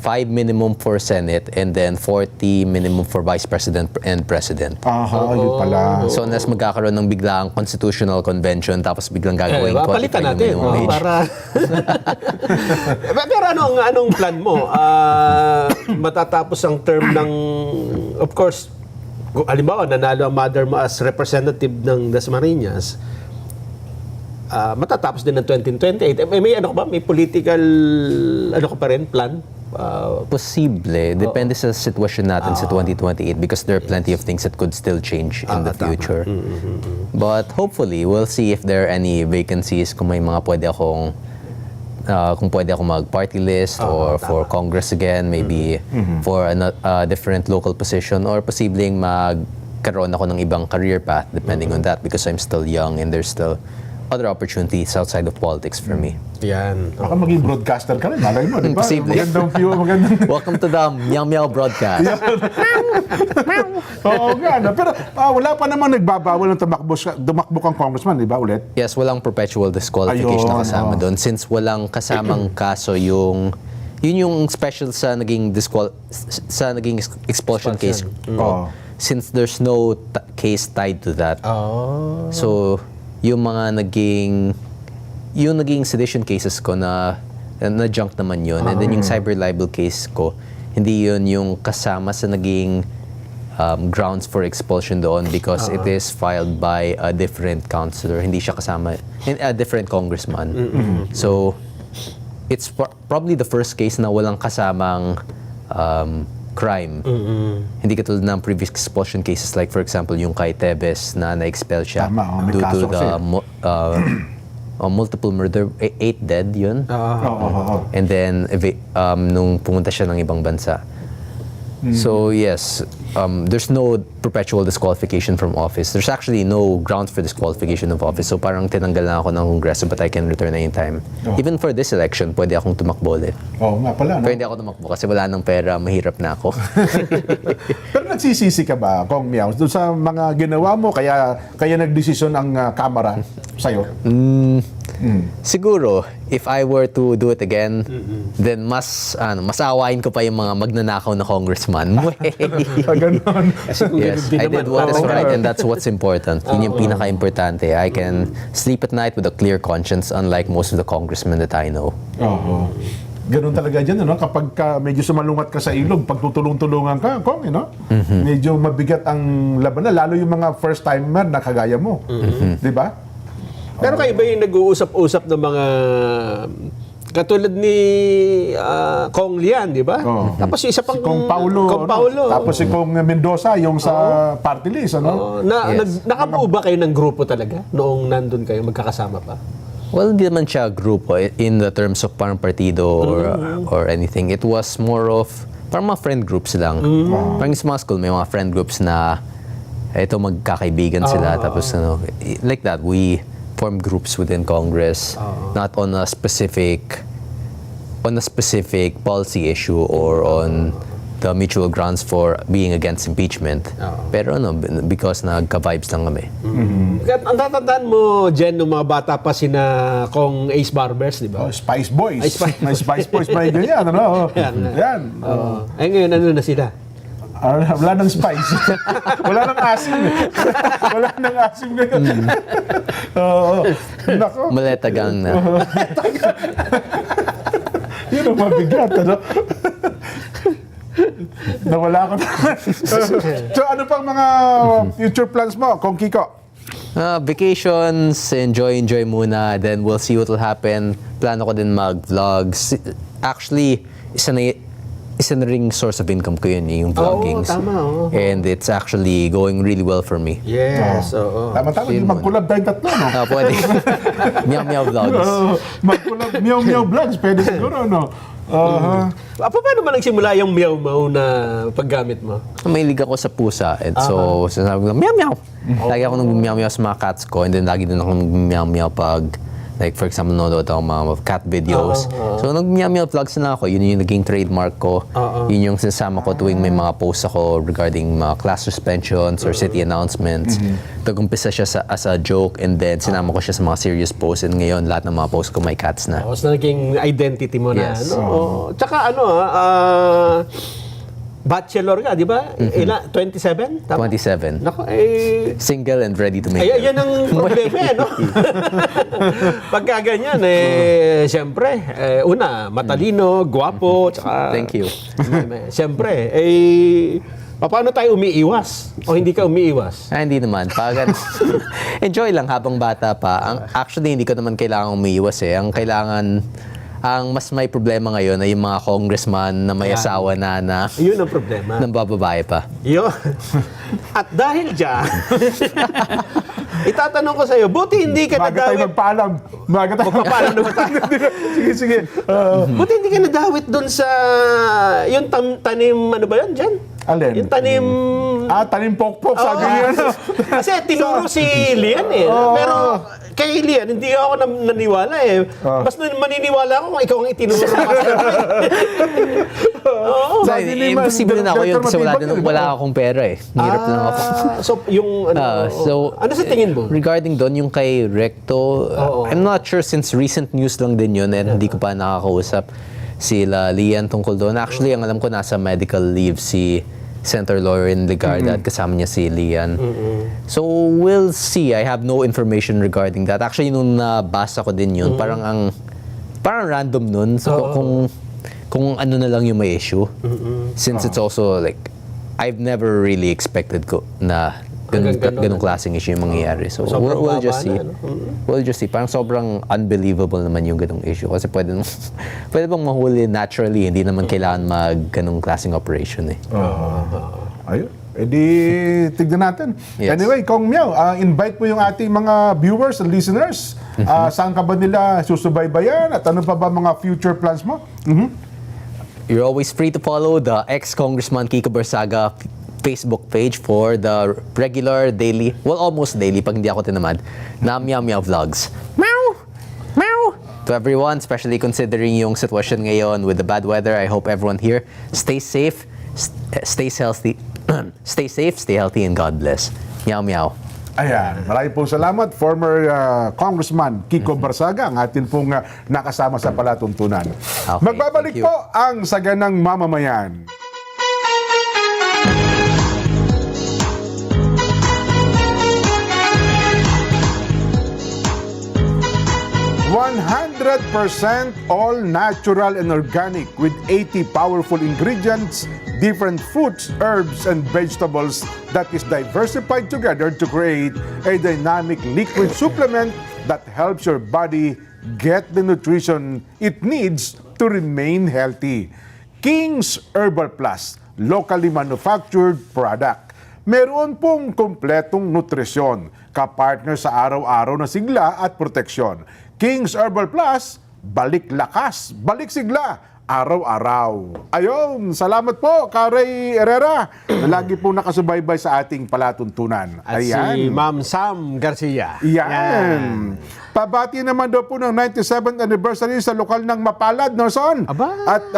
35 minimum for Senate and then 40 minimum for Vice President and President. Yun pala. So, unless magkakaroon ng biglang constitutional convention tapos biglang gagawin Palitan 45 natin. yung minimum age. Para... Pero anong plan mo? Matatapos ang term ng... Of course, halimbawa, nanalo ang mother mo as representative ng Dasmariñas, matatapos din ng 2028. May may political ka pa rin, plan? Posible. Depende sa sitwasyon natin sa 2028 because there are plenty of things that could still change in the future. But hopefully, we'll see if there are any vacancies kung may mga pwede akong mag-party list or for Congress again, maybe for a different local position or posibleng magkaroon ako ng ibang career path depending on that because I'm still young and there's still other opportunities outside of politics for me. Yan. Baka maging broadcaster ka rin, malay mo, di ba? Posible. Magandang view, magandang... Welcome to the Meow Meow broadcast. Oo nga, no? Pero wala pa naman nagbabawal ng tumakbo kang congressman, di ba, ulit? Yes, walang perpetual disqualification Ayun, na kasama doon. Since walang kasamang kaso yun yung special sa naging expulsion case. Oo. Since there's no case tied to that. So, yung naging sedition cases ko na junk naman yun. And then yung cyber libel case ko, hindi yun yung kasama sa naging grounds for expulsion doon because it is filed by a different counselor. Hindi siya kasama, a different congressman. So, it's probably the first case na walang kasamang crime. Hindi katulad ng previous expulsion cases like for example yung kay Tebes na na-expel siya Tama, may due kaso to the multiple murder, 8 dead yun. And then nung pumunta siya ng ibang bansa. So yes, there's no perpetual disqualification from office. There's actually no grounds for disqualification of office. So parang tinanggal na ako ng Kongreso but I can return anytime. Even for this election, pwede akong tumakbo ulit. Oo nga pala, no? Pwede ako tumakbo kasi wala nang pera, mahirap na ako. Pero nagsisisi ka ba, Kong Meow, doon sa mga ginawa mo, kaya nagdesisyon ang Kamara sa'yo? Siguro, if I were to do it again, then mas awayin ko pa yung mga magnanakaw na congressman. Ganon. Yes, I did what is right and that's what's important. Yun yung pinaka-importante. I can sleep at night with a clear conscience unlike most of the congressmen that I know. Oo. Ganun talaga dyan, no? Kapag medyo sumalungat ka sa ilog, pagtutulong-tulungan ka, Kong, no? Medyo mabigat ang labanan, lalo yung mga first-timer na kagaya mo. Di ba? Pero kayo ba yung nag-uusap-usap ng mga katulad ni Kong Lian, di ba? Tapos yung isa pang Si Kong Paulo. Kong Paulo. Tapos si Kong Mendoza, yung sa party list, ano? Yes. Nakabuo ba kayo ng grupo talaga noong nandun kayo, magkakasama pa? Well, hindi naman siya grupo in the terms of parang partido or anything. It was more of parang mga friend groups lang. Parang sa mga school, may mga friend groups na ito magkakaibigan sila. Tapos like that, we form groups within Congress, not on a specific policy issue or on the mutual grounds for being against impeachment. Pero because nagka-vibes lang kami. Ang tatandaan mo, Jen, nung mga bata pa sina Kong Ace Barbers, di ba? Spice Boys. Ay, Spice- May Spice Boys, may ganyan, ano? Yan. Ay ngayon, ano na sila? Wala nang spice. Wala nang asim. Wala nang asim ngayon. Oo. Nako. Maletagang na. Yun ang mabigat, ano? Nawala ko na. So ano pang mga future plans mo, Kong Kiko? Vacations, enjoy muna, then we'll see what will happen. Plano ko din mag-vlogs. Actually, isa na ring source of income ko yun, yung vlogging. Tama. And it's actually going really well for me. Yes, oo. Tama-tama, mag-collab tayong tatlo, no? Pwede. Meow Meow Vlogs. Mag-collab, Meow Vlogs, pwede siguro, no? Paano ba nagsimula yung meow meow na paggamit mo? Mahilig ako sa pusa. And so, sinasabi ko, meow meow. Lagi ako nag-meow meow sa mga cats ko. And then lagi din ako nag-meow meow pag, like for example, nanonood ako mga cat videos. So, nag-meow meow vlogs na ako. Yun yung naging trademark ko. Yun yung sinasama ko tuwing may mga posts ako regarding mga class suspensions or city announcements. Nag-umpisa siya as a joke and then sinama ko siya sa mga serious posts. And ngayon, lahat ng mga posts ko may cats na. Tapos naging identity mo na. Yes. Ano? Tsaka bachelor ka, di ba? 27? Tama? 27. Nako, Single and ready to make ay, yan ang problema, no? Pagka ganyan, siyempre, una, matalino, gwapo, tsaka... Thank you. Siyempre, paano tayo umiiwas? O hindi ka umiiwas? Hindi naman. Enjoy lang habang bata pa. Actually, hindi ko naman kailangan umiiwas eh. Ang mas may problema ngayon ay yung mga congressman na may asawa na Yun ang problema. nang bababae pa. Yun. At dahil dyan, itatanong ko sa'yo, buti hindi ka Maga tayo nadawit. magpaalam. Maga tayo Magpapaalam na ba tayo? Sige. Buti hindi ka nadawit doon sa, yung tanim, ano ba yan dyan? Alin? Yung tanim Tanim pokpok, sabi niya. Kasi tinuro si Lian eh. Pero kay Lian, hindi ako naniwala eh. Mas maniniwala ako kung ikaw ang itinuro. Oo. Sabi ni Imposible na ako yun kasi Dr. Matibag, wala akong pera eh. Hirap lang ako. So, yung ano sa tingin mo? Regarding doon, yung kay Recto, I'm not sure since recent news lang din yun and hindi ko pa nakakausap sila Lian tungkol doon. Actually, ang alam ko nasa medical leave si Senator Lauren Legarda at kasama niya si Lian. So, we'll see. I have no information regarding that. Actually, nung nabasa ko din yun, parang random nun. So, kung ano na lang yung may issue. Since it's also like, I've never really expected ko na ganung klaseng issue yung mangyayari. So, we'll just see. We'll just see. Parang sobrang unbelievable naman yung ganung issue. Kasi pwede bang mahuli naturally, hindi naman kailangan ganung klaseng operation eh. Ayun. E di, tignan natin. Yes. Anyway, Kong Miao, invite po yung ating mga viewers and listeners. Saan ka ba nila susubaybayan at ano pa ba mga future plans mo? You're always free to follow the ex-Congressman Kiko Barsaga Facebook page for the regular daily, well, almost daily, pag hindi ako tinamad, na Meow Meow Vlogs. Meow! Meow! To everyone, especially considering yung sitwasyon ngayon with the bad weather, I hope everyone here stays safe, stays healthy, stay safe, stay healthy, and God bless. Meow Meow. Ayan, maraming pong salamat, former Congressman Kiko Barsaga, ang atin pong nakasama sa palatuntunan. Okay, Magbabalik thank you. po ang Saganang Mamamayan. 100% all natural and organic with 80 powerful ingredients, different fruits, herbs, and vegetables that is diversified together to create a dynamic liquid supplement that helps your body get the nutrition it needs to remain healthy. King's Herbal Plus, locally manufactured product. Meron pong kompletong nutrisyon, kapartner sa araw-araw na sigla at proteksyon. King's Herbal Plus, balik lakas, balik sigla, araw-araw. Ayun, salamat po, Karay Herrera, na lagi po nakasubaybay sa ating palatuntunan. At si Ma'am Sam Garcia. Yan. Pabati naman daw po ng 97th anniversary sa lokal ng Mapalad, Nelson. Aba, At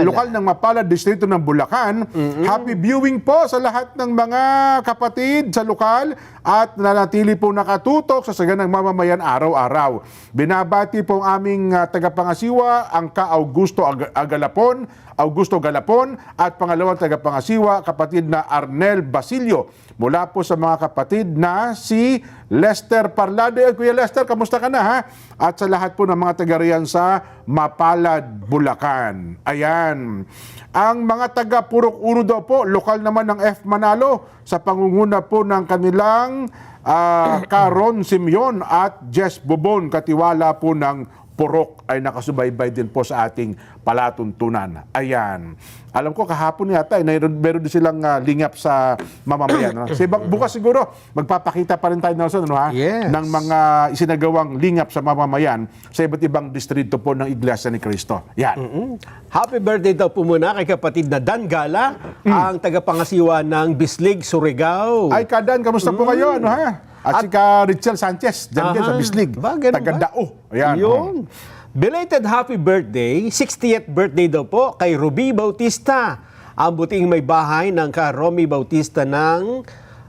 lokal ng Mapalad, distrito ng Bulacan. Happy viewing po sa lahat ng mga kapatid sa lokal at nanatili po nakatutok sa Saganang Mamamayan araw-araw. Binabati po ang aming tagapangasiwa, ang Augusto Galapon at pangalawang tagapangasiwa, kapatid na Arnel Basilio. Mula po sa mga kapatid na si Lester Parlade. Kuya Lester, kamusta ka na ha? At sa lahat po ng mga taga riyan sa Mapalad, Bulacan. Ayan. Ang mga taga Purok Uno daw po, lokal naman ng F. Manalo sa pangunguna po ng kanilang Caron Simeon at Jess Bobon, katiwala po ng Purok, ay nakasubaybay din po sa ating palatuntunan. Ayan. Alam ko kahapon yata, meron din silang lingap sa mamamayan. No? Bukas siguro, magpapakita pa rin tayo, Nelson, ano, ha? Yes. Ng mga isinagawang lingap sa mamamayan sa iba't ibang distrito po ng Iglesia ni Cristo. Yan. Happy birthday daw po muna kay kapatid na Dan Gala, ang tagapangasiwa ng Bislig, Surigao. Ay, Kadan, kamusta po kayo? Ano, ha? At si ka Richel Sanchez, dyan sa Bislig. Ganun Taga ba? Dao. Ayan. Yun. Belated happy birthday, 60th birthday daw po kay Ruby Bautista. Ang buting may bahay ng ka Romy Bautista ng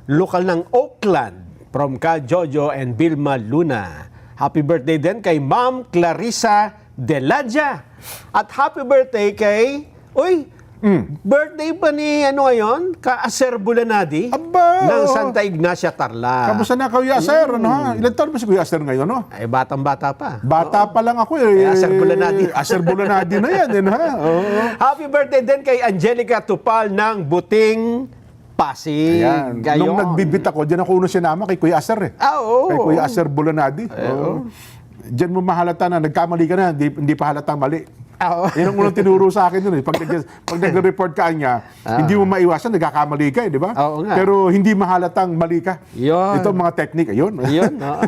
lokal ng Oakland from ka Jojo and Vilma Luna. Happy birthday din kay Ma'am Clarissa Deladja. At happy birthday kay, birthday pa ni ngayon? Ka-Aser Bulanadi Aba, ng Santa Ignacia Tarlac. Kamusta na Kuya Aser? Ano, ha? Ilan taon ba si Kuya Aser ngayon? No? Ay, batang-bata pa. Bata pa lang ako eh. Aser Bulanadi. Aser Bulanadi na yan, ha? Oo. Happy birthday din kay Angelica Tupal ng Buting Pasig. Ayan. Nung nagbibit ako, dyan ako unang sinama kay Kuya Aser eh. Oo. Kay Kuya Aser Bulanadi. Oo. Diyan mo mahalata na, nagkamali ka na, hindi pa halatang mali. Yan ang unang tinuro sa akin nun eh. Pag nag-report ka niya, hindi mo maiwasan, nagkakamali ka eh, di ba? Oo nga. Pero hindi mahalatang mali ka. Yun. Ito mga technique, ayun. Yun, oo.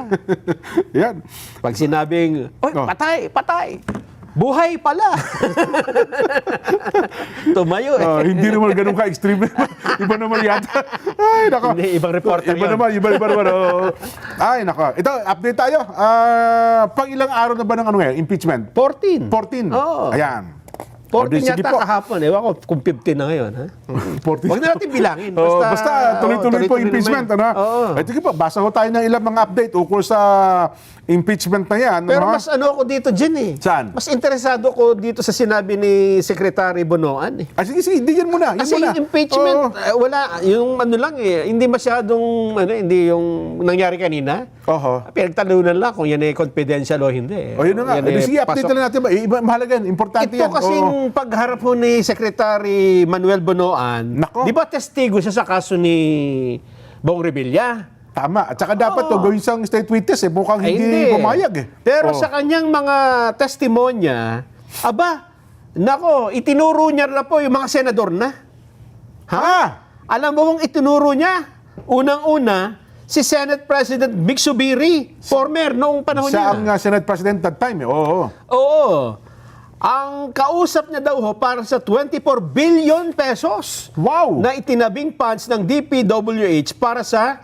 Yan. Pag sinabing, Oh. patay, patay. Buhay pala. Tumayo eh. Hindi naman ganun ka-extreme. Iba naman yata. Ay, nako. Hindi, ibang reporter Iba yun. naman, iba naman. Oo. Ay, nako. Ito, update tayo. Pang ilang araw na ba ng ano ngayon? Impeachment? 14. 14. Oo. Ayan. 14 Sige yata po. kahapon. Ewan ko kung 15 na ngayon. Ha? 14. Huwag na natin bilangin. Basta tuloy-tuloy po impeachment. naman. Ano? Oo. Ito po, basa ko tayo ng ilang mga update ukol sa impeachment na yan. Pero ano? mas ano ako dito, Jen eh. Saan? Mas interesado ko dito sa sinabi ni Secretary Bonoan eh. Sige, hindi yan muna. Yan Kasi muna. yung impeachment, Oo. wala, yung ano lang eh, hindi masyadong, hindi yung nangyari kanina. Oho. Pinagtalunan lang kung yan ay confidential o hindi. O yun na nga. Yan eh, Sige, update pasok. na lang natin. Mahalaga yan. Importante Ito yan. kasing Oo. pagharap ho ni Secretary Manuel Bonoan, Nako. di ba testigo siya sa kaso ni Bong Revilla? Tama. At saka dapat to gawin siyang state witness eh. Mukhang Ay, hindi pumayag eh. Pero Oo. sa kanyang mga testimonya, aba, nako, itinuro niya na po yung mga senador na. Ha? Alam mo kung itinuro niya? Unang-una, si Senate President Vic Subiri, former noong panahon Siya niya. ang Senate President that time eh. Oo. Oo. Ang kausap niya daw ho para sa 24 billion pesos Wow! na itinabing funds ng DPWH para sa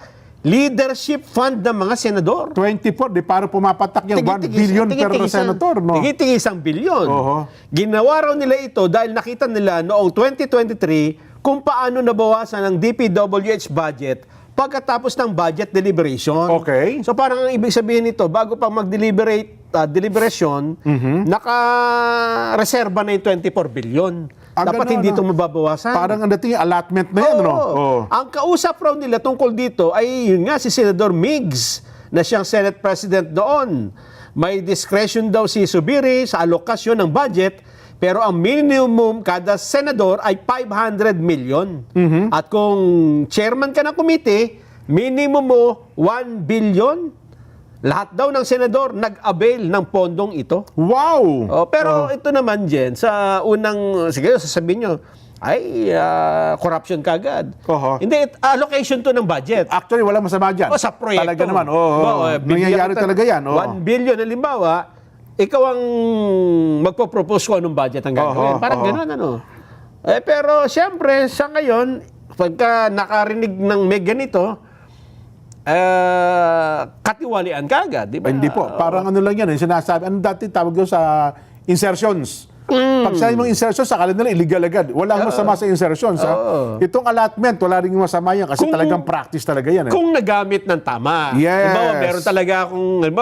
leadership fund ng mga senador. 24, di para pumapatak yung 1 billion per senator, no? Tigit-tigit 1 billion. Oho. Ginawa raw nila ito dahil nakita nila noong 2023 kung paano nabawasan ng DPWH budget pagkatapos ng budget deliberation. Okay. So parang ang ibig sabihin nito, bago pa deliberation, naka-reserva na yung 24 billion. Dapat ganun, hindi ano? ito mababawasan. Parang ang dating allotment na yan, no? Oo. Ang kausap raw nila tungkol dito ay yun nga si Senador Migs na siyang Senate President doon. May discretion daw si Subiri sa alokasyon ng budget pero ang minimum kada senador ay 500 million. At kung chairman ka ng committee, minimum mo 1 billion. Lahat daw ng senador nag-avail ng pondong ito. Wow! Pero ito naman, Jen, sa unang, sige, sasabihin nyo, ay, corruption kagad. Oho. Hindi, allocation to ng budget. Actually, walang masama dyan. O sa proyekto. Talaga naman. Oo. Nangyayari talaga yan. Oo. 1 billion, halimbawa, ikaw ang magpo-propose ko anong budget ang gagawin. Oho, Parang oho. gano'n, ano. Pero, siyempre, sa ngayon, pagka nakarinig ng may ganito, katiwalian ka agad, di ba? Hindi po. Parang ano lang yan. Sinasabi, ano dati tawag doon sa insertions. Pag sabi mong insertions, sakala nila illegal agad. Walang masama sa insertions. Ha? Itong allotment, wala rin masama yan kasi talagang practice talaga yan. Eh. Kung nagamit ng tama. Yes. Halimbawa, meron talaga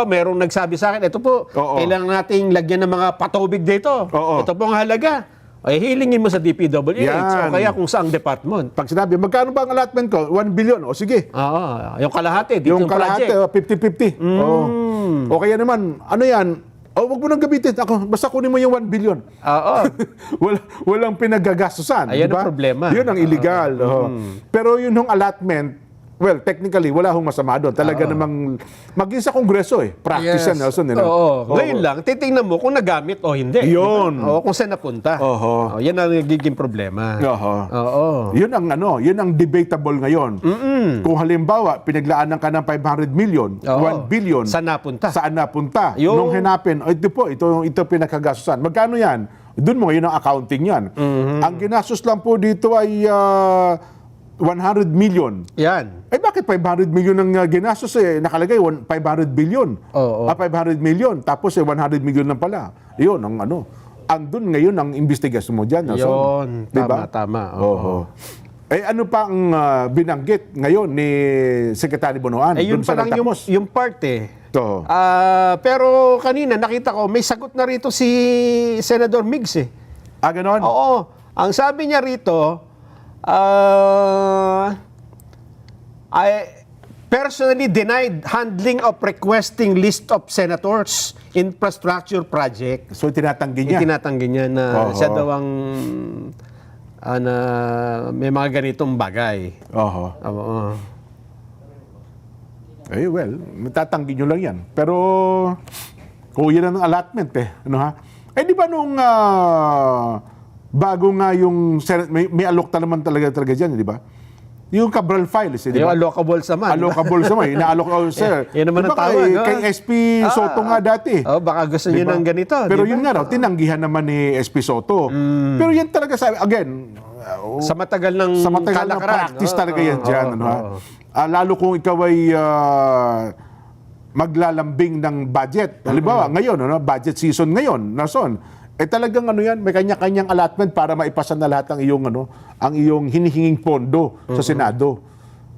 merong nagsabi sa akin, ito po, Oo. kailangan nating lagyan ng mga patubig dito. Oo. Ito po ang halaga. Ay, hilingin mo sa DPWH Yan. o kaya kung saang department. Pag sinabi, magkano ba ang allotment ko? 1 billion. O sige. Oo, yung kalahati, dito Yung yung kalahati, project. 50-50. O kaya naman, ano yan? O, wag mo nang gamitin. Ako, basta kunin mo yung 1 billion. Oo. Walang pinagagastusan. Ayan diba? ang problema. Yun ang illegal. Pero yun yung allotment, well, technically, wala hong masama doon. Talaga namang, maging sa Kongreso Practice yan, Nelson. Oo. Ngayon lang, titingnan mo kung nagamit o hindi. Yun. O kung saan napunta. Oho. Yan ang nagiging problema. Oho. Oo. Yun ang debatable ngayon. Kung halimbawa, pinaglaanan ka ng 500 million, Oo. 1 billion, Saan napunta? Saan napunta? Yung- Nung hinapin, ito pinakagastusan. Magkano yan? Doon mo ngayon ang accounting yan. Ang ginastos lang po dito ay 100 million. Yan. Bakit 500 million ang ginastos nakalagay 500 billion. Oo. 500 million. Tapos 100 million lang pala. Yun, ang ano. Andun ngayon ang investigasyon mo dyan. Yun. Tama. Oo. Ano pa ang binanggit ngayon ni Secretary Bonoan? Yun dun sa pa lang nagtapos? yung part eh. Ito. Pero kanina nakita ko, may sagot na rito si Senator Migs eh. Ganon? Oo. Ang sabi niya rito, I personally denied handling of requesting list of senators infrastructure project. So, tinatanggi niya? Itinatanggi niya na Oo. siya daw ang na may mga ganitong bagay. Oo. Oo. Well, matatanggi nyo lang yan. Pero, kung yan ang allotment Ano ha? Di ba nung bago nga yung Senate, may alok naman talaga dyan, di ba? Yung Cabral Files, di Yung ba? allocables naman. Allocable sa may, inaalok ako, sir. Yan naman Di ang ba tawag, kay SP Soto nga dati. Oh, baka gusto niyo Diba? ng ganito. Pero di ba? yun nga raw, tinanggihan naman ni SP Soto. Pero yan talaga, again, Sa matagal ng sa matagal na kalakaran. practice talaga yan dyan. Ano, ha? oo. Lalo kung ikaw ay maglalambing ng budget. Halimbawa, ngayon, budget season ngayon, nason. Talagang yan, may kanya-kanyang allotment para maipasan na lahat ang iyong hinihinging pondo sa Senado.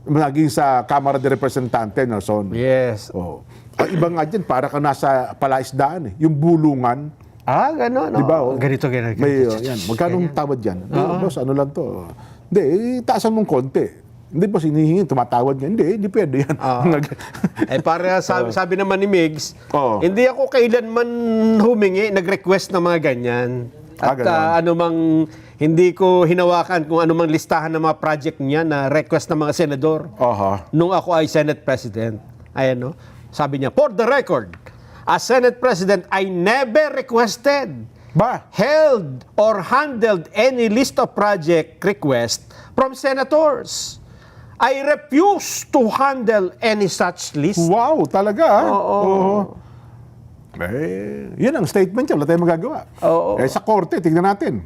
Maging sa Kamara de Representante, nason. Yes. Oh. Ang iba nga dyan, para ka nasa palaisdaan. Yung bulungan. Gano'n. Di ba? Ganito. May, yan. Magkano tawad dyan? Boss, ano lang to? Hindi, taasan mong konti. Hindi boss, hinihingin, tumatawad nga. Hindi pwede yan. Para sabi naman ni Migs, Oo. hindi ako kailanman humingi, nag-request ng mga ganyan. At ganun. anumang hindi ko hinawakan kung anumang listahan ng mga project niya na request ng mga senador. Aha. Nung ako ay Senate President. Ayan, no? Sabi niya, for the record, as Senate President, I never requested, held, or handled any list of project request from senators. I refuse to handle any such list. Wow, talaga. Oo. Yun ang statement niya. Wala tayong magagawa. Oo. Sa korte, tignan natin.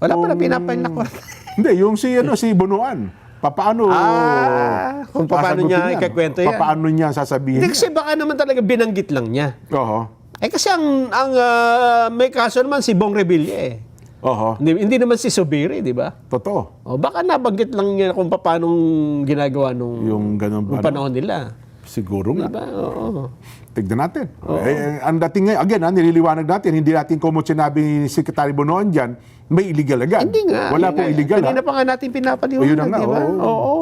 Wala pa na pinapain na ko. Hindi, yung si Bonoan. Paano kung paano niya sasagutin yan? ikakwento yan. Paano niya sasabihin? Hindi kasi baka naman talaga binanggit lang niya. Oho. Kasi ang may kaso naman si Bong Revilla eh. Oho. Hindi naman si Subiri, di ba? Totoo. Baka nabanggit lang niya kung paano ginagawa nung Yung ganun panahon nila. Siguro nga. Diba? Oo. Tignan natin. Ang dating ngayon, again, nililiwanag natin, hindi natin kumot sinabi ni Secretary Bonoan dyan, may illegal agad. Hindi nga. Wala pong illegal. Kanina pa nga natin pinapaliwanag, Yun na nga, di ba? oo. Oo.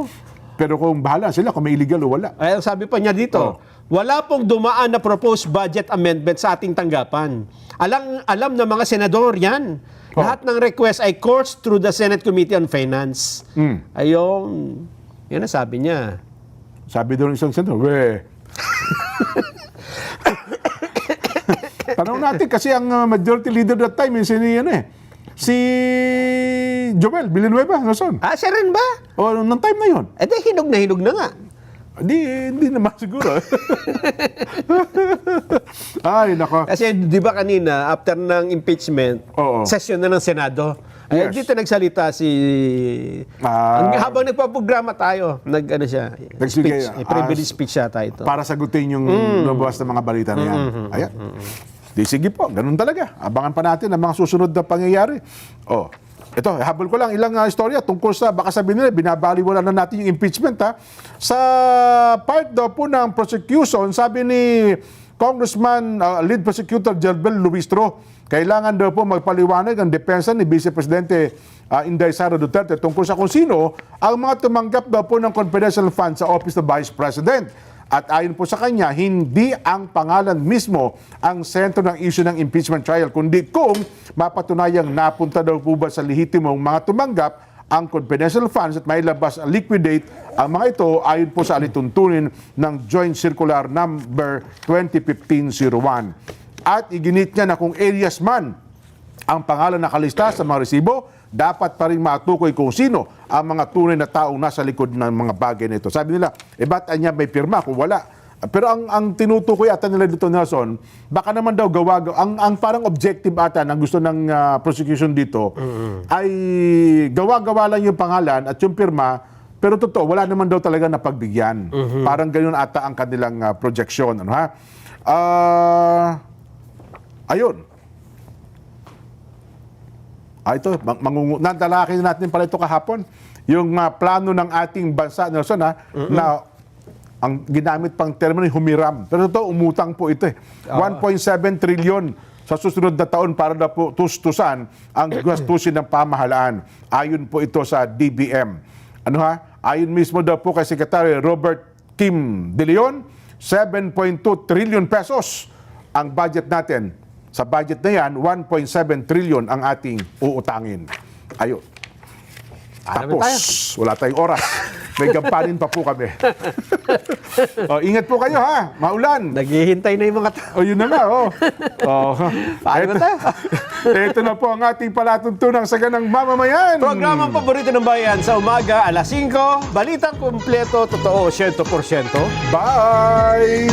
Pero kung bahala sila, kung may illegal o wala. Ay, sabi pa niya dito, wala pong dumaan na proposed budget amendment sa ating tanggapan. Alam ng mga senador yan. Lahat ng request ay coursed through the Senate Committee on Finance. Ayun. Yan ang sabi niya. Sabi doon isang senador, tanong natin, kasi ang majority leader that time, si Joel Villanueva, nason? Siya rin ba? O, nung time na yun. Hinog na nga. Hindi naman siguro. Ay, nako. Kasi di ba kanina, after ng impeachment, Oo. session na ng Senado. Ay, Yes. dito nagsalita si... habang nagpaprograma tayo, siya, Nagsige, speech, privilege speech yata ito. Para sagutin yung lumabas ng mga balita na yan. Ayan. Di sige po, ganun talaga. Abangan pa natin ang mga susunod na pangyayari. Ito, habol ko lang ilang istorya tungkol sa, baka sabihin nila, binabaliwala na natin yung impeachment, ha. Sa part daw po ng prosecution, sabi ni Congressman, lead prosecutor Jelbel Luistro, kailangan daw po magpaliwanag ang depensa ni Vice Presidente Inday Sara Duterte tungkol sa kung sino ang mga tumanggap daw po ng confidential funds sa Office of Vice President. At ayon po sa kanya, hindi ang pangalan mismo ang sentro ng issue ng impeachment trial, kundi kung mapatunayang napunta daw po ba sa lehitimong mga tumanggap ang confidential funds at may labas liquidate ang mga ito ayon po sa alituntunin ng Joint Circular Number 2015-01. At iginit niya na kung alias man ang pangalan nakalista sa mga resibo, dapat pa rin matukoy kung sino ang mga tunay na taong nasa likod ng mga bagay nito. Sabi nila, ba't niya may pirma kung wala? Pero ang tinutukoy ata nila dito, Nelson, baka naman daw ang parang objective ata ng gusto ng prosecution dito ay gawa-gawa lang yung pangalan at yung pirma, pero totoo, wala naman daw talaga napagbigyan. Parang ganyan ata ang kanilang projection. Ano, ha? Ayun. Ito, nadalakin natin pala ito kahapon. Yung plano ng ating bansa, Nelson, na ang ginamit pang termo ni humiram. Pero ito, umutang po ito. 1.7 trillion sa susunod na taon para na po tustusan ang gastusin ng pamahalaan. Ayon po ito sa DBM. Ayon mismo daw po kay Secretary Robert Kim De Leon, 7.2 trillion pesos ang budget natin. Sa budget na yan, 1.7 trillion ang ating uutangin. Ayun. Tapos, wala tayong oras. May gampanin pa po kami. Ingat po kayo ha, maulan. Naghihintay na yung mga tao. Yun na nga, Paano ba tayo? Ito na po ang ating palatuntunang Saganang Mamamayan. Programang paborito ng bayan sa umaga, alas 5. Balitang kumpleto, totoo, 100%. Bye!